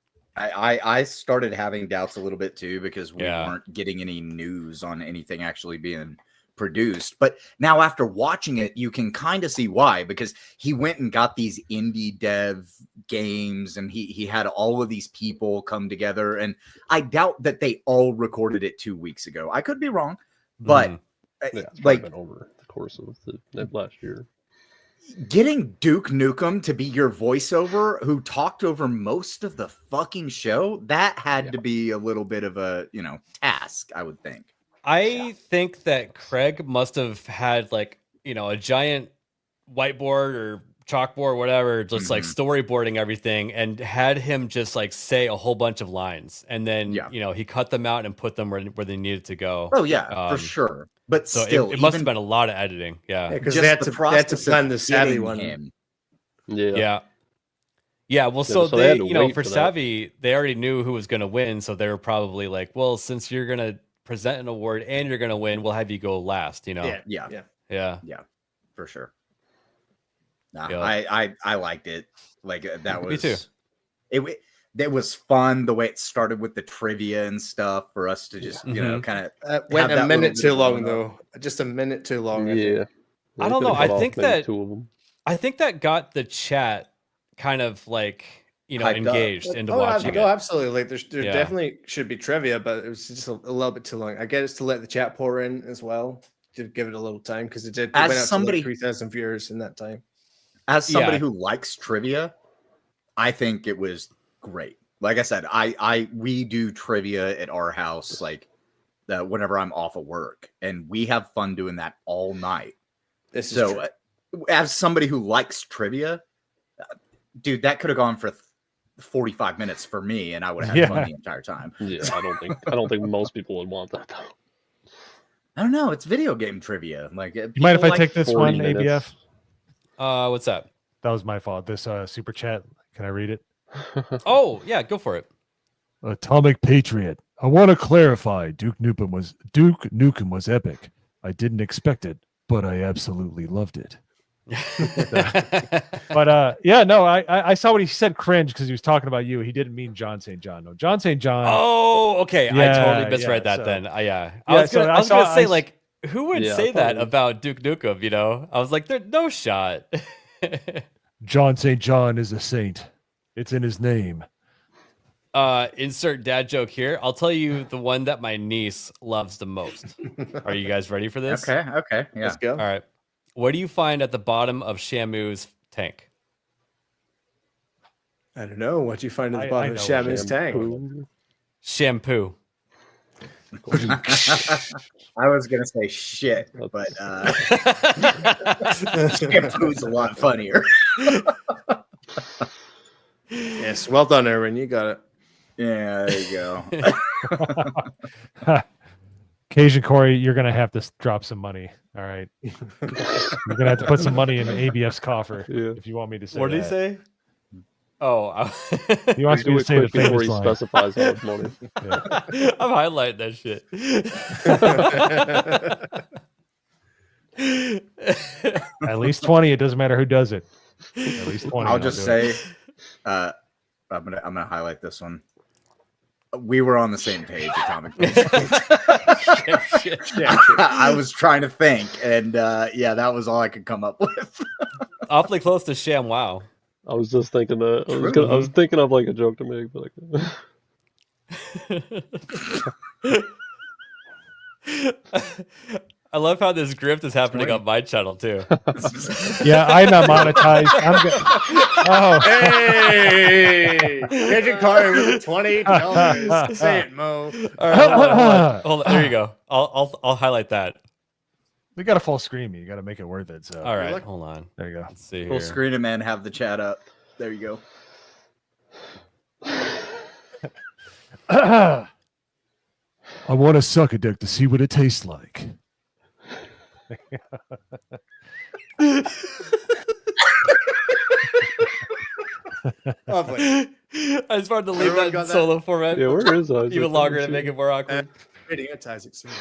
I started having doubts a little bit too because we Yeah. weren't getting any news on anything actually being produced. But now after watching it, you can kind of see why, because he went and got these indie dev games and he had all of these people come together. And I doubt that they all recorded it 2 weeks ago. I could be wrong, but Yeah, it's like been over the course of the last year. getting Duke Nukem to be your voiceover who talked over most of the fucking show, that had to be a little bit of a, task, I would think. I think that Craig must have had like, a giant whiteboard or chalkboard, whatever, just like storyboarding everything and had him just like say a whole bunch of lines. And then, he cut them out and put them where they needed to go. Oh yeah, for sure. But so still, it must have been a lot of editing. Yeah. Because Just they had the to process plan of the Savvy getting one. him. Yeah. Yeah. Well, so so they they, had to wait for for that. Savvy, they already knew who was going to win. So they were probably like, well, since you're going to present an award and you're going to win, we'll have you go last, Yeah. Yeah. For sure. Nah, Yeah. I liked it. Like that was Me too. It was fun the way it started with the trivia and stuff for us to just Mhm. kind of Went a minute too long though. Just a minute too long. I think. Yeah. I don't know. I think that 2 of them. I think that got the chat kind of like Hyped up. engaged into watching Oh, it. absolutely. Like there Yeah. definitely should be trivia, but it was just a little bit too long. I get it's to let the chat pour in as well to give it a little time because it did. It As went out somebody- to like 3,000 viewers in that time. As somebody Yeah. who likes trivia, I think it was great. Like I said, we do trivia at our house like whenever I'm off of work, and we have fun doing that all night. This is So, true. as somebody who likes trivia, dude, that could have gone for 45 minutes for me, and I would have had fun the entire time. Yeah, I don't think most people would want that though. I don't know. It's video game trivia. Like, You mind if I take this 40 one, minutes. ABF? What's that? That was my fault. This super chat. Can I read it? Oh, yeah, go for it. Atomic Patriot. I want to clarify. Duke Nukem was epic. I didn't expect it, but I absolutely loved it. But yeah, no, I saw what he said. Cringe because he was talking about you. He didn't mean John St. John. No, John St. John. Oh, okay. I totally misread that. So, then. I yeah, was gonna say like, who would Yeah, say that probably. about Duke Nukem? You know, I was like, there's no shot. John St. John is a saint. It's in his name. Insert dad joke here. I'll tell you the one that my niece loves the most. Are you guys ready for this? Okay, yeah. Let's go. All right. What do you find at the bottom of Shamu's tank? I don't know. What do you find at the I bottom of know Shamu's tank? Shampoo. I was gonna say shit, but shampoo's a lot funnier. Yes, well done, Erwin. You got it. Yeah, there you go. Cajun Corey, you're gonna have to drop some money. All right, you're gonna have to put some money in ABF's coffer if you want me to say. What did he that. say? Oh, He wants me to say the before famous he line. specifies how much money. Yeah. I'm highlighting that shit. At least 20. It doesn't matter who does it. At least 20. I'll and just do say, it. I'm gonna highlight this one. We were on the same page, Atomic. Shit. I was trying to think, and yeah, that was all I could come up with. Awfully close to Sham Wow. I was just thinking that. I was thinking of like a joke to make, but I love how this grift is happening on my channel too. Yeah, I'm not monetized. I'm good. Oh, Hey, Cajun Corey with $20. Say it, Mo. All right, hold on. There you go. I'll highlight that. we got a full screen. You got to make it worth it. So All right, hold on. there you go. Let's see Full here. screen it, man. Have the chat up. There you go. I want to suck a dick to see what it tastes like. Lovely. I just wanted to leave Everyone that got in that? solo format. yeah, where is Isaac? Even longer to make it more Uh, awkward. Reading it, Isaac. Soon.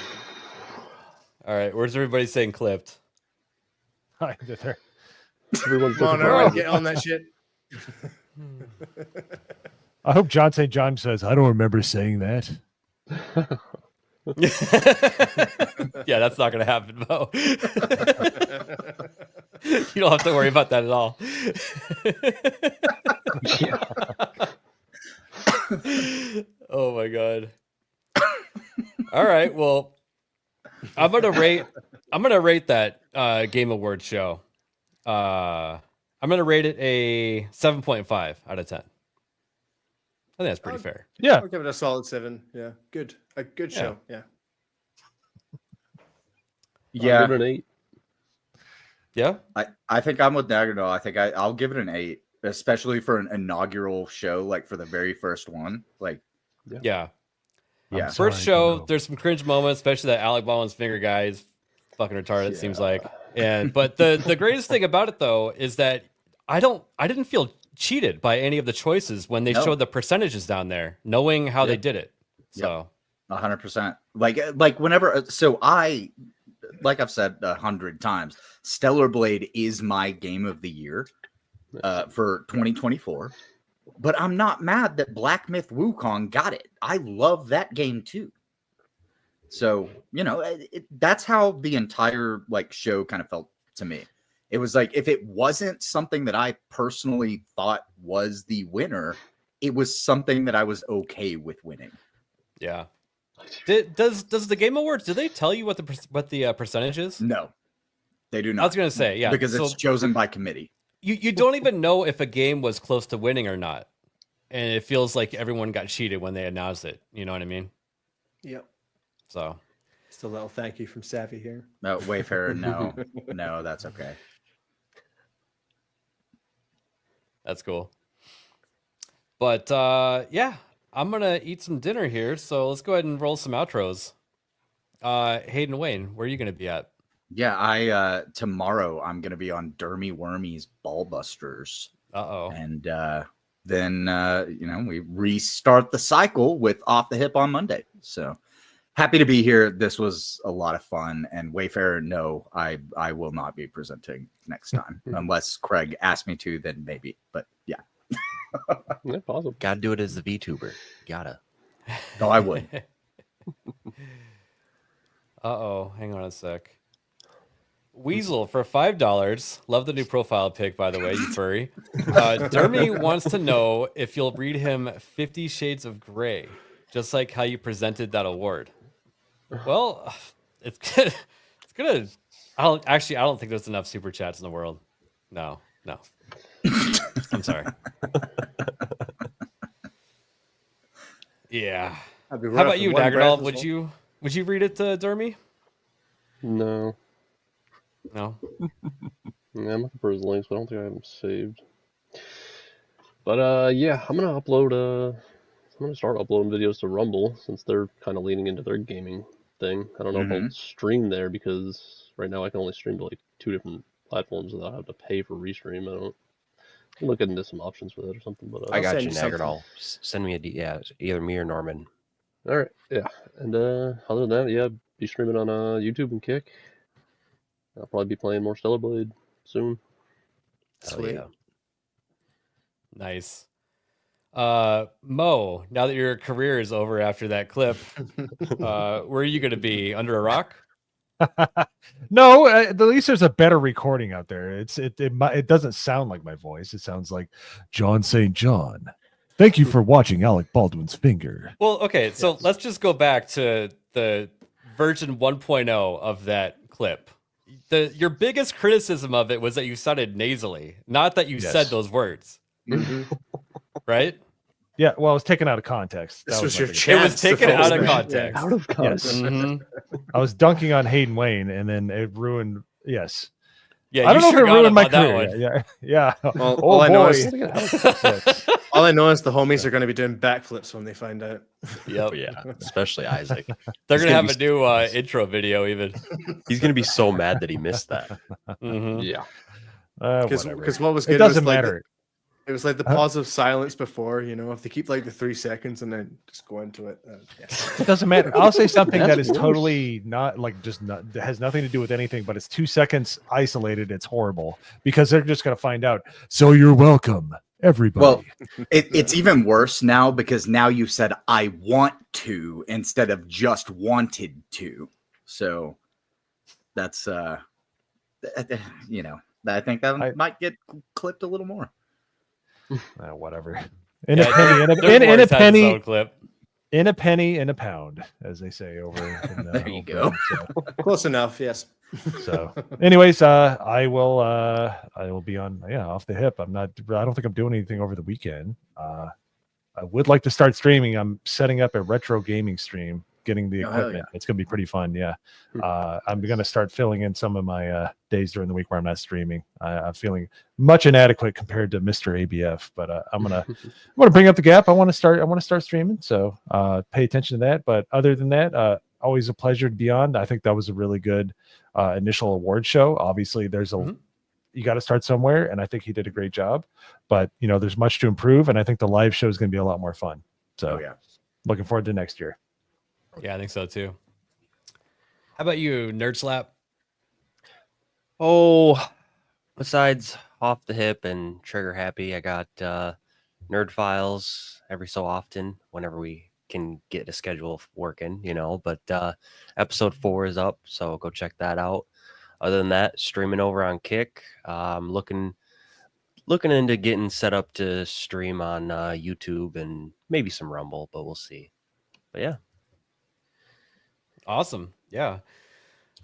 All right, where's everybody saying clipped? Hi, there. Everyone's Come on, looking for Erwin, Isaac. get on that shit. I hope John St. John says, I don't remember saying that. Yeah, that's not gonna happen, Mo. You don't have to worry about that at all. Oh my god. All right, well, I'm gonna rate that Game Awards show. I'm gonna rate it a 7.5 out of 10. I think that's pretty fair. Yeah. I'll give it a solid 7. Yeah, good. A good Yeah. show. Yeah. Yeah, I'll give it an 8. Yeah. I think I'm with Nagano. I think I'll give it an 8, especially for an inaugural show, like for the very first one. Like, Yeah. yeah. First show, there's some cringe moments, especially that Alec Baldwin's finger guy is fucking retarded, it seems like. And but the greatest thing about it though is that I didn't feel cheated by any of the choices when they No. showed the percentages down there, knowing how they did it. So 100%. Like whenever, like I've said 100 times, Stellar Blade is my game of the year for 2024. But I'm not mad that Black Myth Wukong got it. I love that game too. So, you know, that's how the entire like show kind of felt to me. It was like if it wasn't something that I personally thought was the winner, it was something that I was okay with winning. yeah. Does the Game Awards, do they tell you what the percentage is? No, they do not. I was gonna say, yeah, because it's so- chosen by committee. You don't even know if a game was close to winning or not. And it feels like everyone got cheated when they announced it. You know what I mean? Yep. So Just a little thank you from Savvy here. No, Wayfarer, no, no, that's okay. that's cool. But yeah, I'm gonna eat some dinner here, so let's go ahead and roll some outros. Hayden Wayne, where are you gonna be at? Yeah, I tomorrow I'm gonna be on Dermy Wormy's Ballbusters. Uh-oh. And then we restart the cycle with Off the Hip on Monday. So happy to be here. This was a lot of fun. And Wayfarer, no, I will not be presenting next time unless Craig asks me to. Then maybe. But yeah, possible. Gotta do it as the VTuber. Gotta. No, I would. Uh-oh, hang on a sec. Weasel for $5. Love the new profile pic, by the way, you furry. Dermy wants to know if you'll read him 50 Shades of Grey, just like how you presented that award. Well, it's gonna. I don't think there's enough super chats in the world. No. I'm sorry. Yeah. How about you, Daggerdolf? Would you read it to Dermy? No. No. Yeah, I'm looking for his links, but I don't think I have them saved. But yeah, I'm gonna start uploading videos to Rumble since they're kind of leaning into their gaming thing. I don't know if I'll stream there because right now I can only stream to like 2 different platforms without having to pay for restream. I'm looking into some options for that or something. But I got you, Naggardall. Send me either me or Norman. All right, yeah. And other than that, yeah, be streaming on YouTube and Kick. I'll probably be playing more Stellar Blade soon. Sweet. Yeah. Nice. Mo, now that your career is over after that clip, where are you going to be? Under a rock? No, at least there's a better recording out there. It doesn't sound like my voice. It sounds like John St. John. Thank you for watching Alec Baldwin's Finger. Well, okay, so let's just go back to the version 1.0 of that clip. Your biggest criticism of it was that you sounded nasally, not that you said those words. Right? Yeah, well, it was taken out of context. This That was my your biggest- chance. It was taken to out of focus. context. Out of context. Yes. I was dunking on Hayden Wayne, and then it ruined. Yes. Yeah, I don't you know if sure it got ruined him my on that career. one. Yeah. Well, Oh all I know boy. is Yes. all I know is the homies are going to be doing backflips when they find out. Yep. Yeah, especially Isaac. They're He's gonna have be- a new intro video even. He's gonna be so mad that he missed that. Mhm. Yeah. Because Whatever. what was It good doesn't was like matter. it was like the pause of silence before, if they keep like the 3 seconds and then just go into it. It doesn't matter. I'll say something that That's is worse. totally not like that has nothing to do with anything, but it's 2 seconds isolated. It's horrible because they're just going to find out. So you're welcome, everybody. Well, it's even worse now because now you said I want to instead of just wanted to. So that's I think that might get clipped a little more. Whatever. In Yeah, a penny, in a Dirk Morris has his penny, own clip. in a penny, in a pound, as they say over. In, There you go. Close enough, yes. So, anyways, I will be on Off the Hip. I don't think I'm doing anything over the weekend. I would like to start streaming. I'm setting up a retro gaming stream, getting the Oh, hell equipment. It's gonna be pretty fun. Yeah. I'm gonna start filling in some of my days during the week where I'm not streaming. I'm feeling much inadequate compared to Mr. ABF, but I'm gonna bring up the gap. I want to start streaming. So pay attention to that. But other than that, always a pleasure to be on. I think that was a really good initial award show. Obviously, there's you got to start somewhere, and I think he did a great job. But there's much to improve, and I think the live show is going to be a lot more fun. So looking forward to next year. Yeah, I think so too. How about you, Nerd Slap? Oh, besides Off the Hip and Trigger Happy, I got Nerd Files every so often whenever we can get a schedule working, But episode 4 is up, so go check that out. Other than that, streaming over on Kick. I'm looking into getting set up to stream on YouTube and maybe some Rumble, but we'll see. But yeah. Awesome. Yeah.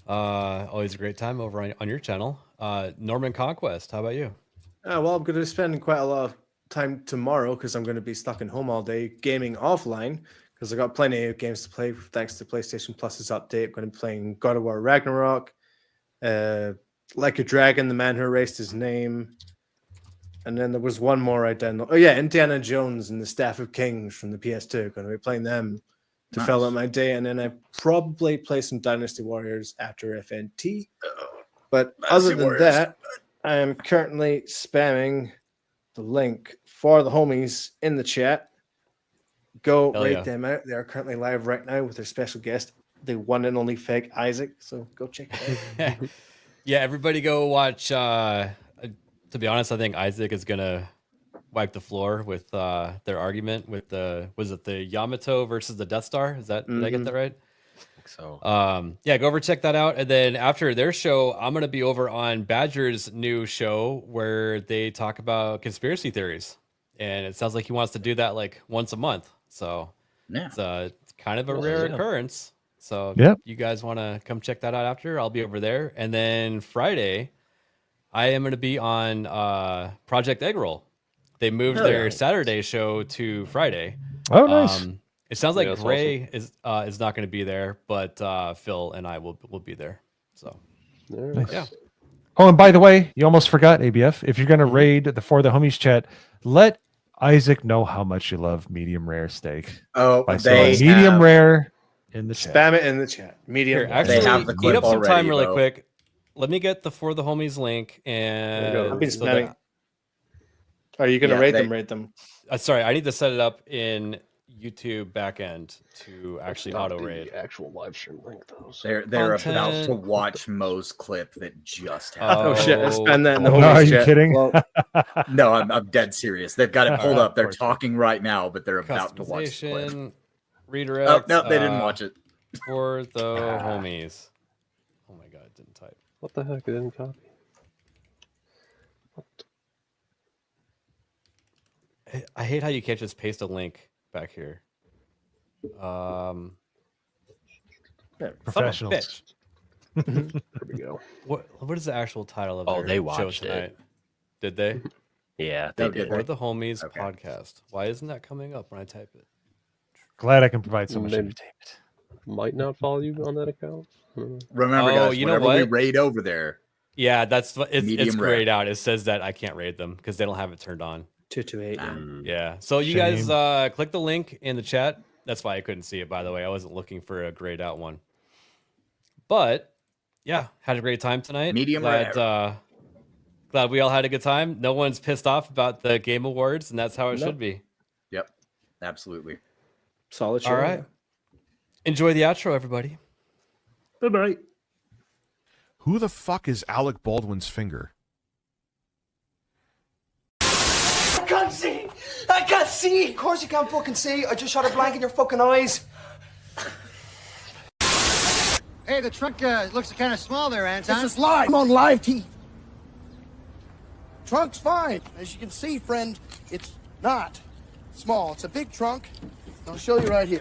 Always a great time over on your channel. Norman Conquest, how about you? Well, I'm going to be spending quite a lot of time tomorrow because I'm going to be stuck at home all day gaming offline because I got plenty of games to play thanks to PlayStation Plus's update. I'm going to be playing God of War Ragnarok, Like a Dragon, The Man Who Erased His Name, and then there was one more I downloaded. Oh yeah, Indiana Jones and the Staff of Kings from the PS2. Going to be playing them to fill out my day, and then I probably play some Dynasty Warriors after FNT. But other than that, I am currently spamming the link for the homies in the chat. Go Hell rate yeah. them out. They are currently live right now with their special guest, the one and only fake Isaac. So go check it out. Yeah, everybody go watch. To be honest, I think Isaac is gonna wipe the floor with their argument with the Yamato versus the Death Star. Did I get that right? So yeah, go over check that out. And then after their show, I'm gonna be over on Badger's new show where they talk about conspiracy theories. And it sounds like he wants to do that like once a month. So yeah, it's kind of a rare occurrence. So Yep. you guys want to come check that out after, I'll be over there. And then Friday, I am going to be on Project Egg Roll. They moved their Saturday show to Friday. Oh, nice. It sounds like Yeah, that's Gray is not going to be there, but Phil and I will be there. So Nice. yeah. Oh, and by the way, you almost forgot, ABF. If you're going to raid the For the Homies chat, let Isaac know how much you love medium rare steak. Oh, by they saying medium have- rare in the chat. Spam it in the chat. Medium. Here, rare. actually, have the eat clip up some time already, really bro. quick. Let me get the For the Homies link and I've been so spamming. that- Are you gonna Yeah, rate they- them? Rate them. sorry, I need to set it up in YouTube backend to actually Not auto the raid. actual live stream link though. So. They're about Content. to watch Mo's clip that just happened. Oh shit! Spam that in the No, homies are you chat. kidding? Well, No, I'm dead serious. They've got it pulled Alright, up. They're of course. talking right now, but they're about to watch the clip. Customization, Oh redirect. no, they didn't watch it. For the homies. Oh my god, it didn't type. What the heck? I didn't copy. I hate how you can't just paste a link back here. Professionals. There we go. What is the actual title of Oh, their they show watched it. tonight? Did they? yeah, they No, did. For the Homies Okay. podcast. Why isn't that coming up when I type it? Glad I can provide so much Maybe. entertainment. Might not follow you on that account. Remember, Oh, guys, you know whenever we what? raid over there, Yeah, it's Medium rare. grayed out. It says that I can't raid them because they don't have it turned on. 228. Yeah. So you Shame. guys click the link in the chat. That's why I couldn't see it, by the way. I wasn't looking for a grayed out one. But yeah, had a great time tonight. Medium glad, rare. Glad we all had a good time. No one's pissed off about the Game Awards, and that's how it Nope. should be. yep, absolutely. Solid show. All right. Enjoy the outro, everybody. Bye bye. Who the fuck is Alec Baldwin's finger? I can't see! I can't see! Of course you can't fucking see. I just shot a blank in your fucking eyes. Hey, the truck looks kind of small there, Anton. This is live. I'm on live TV. Trunk's fine. As you can see, friend, it's not small. It's a big trunk. I'll show you right here.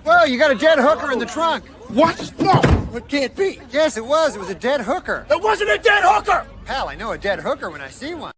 Whoa, you got a dead hooker in the trunk. What? No, it can't be. Yes, it was. It was a dead hooker. It wasn't a dead hooker! Hell, I know a dead hooker when I see one.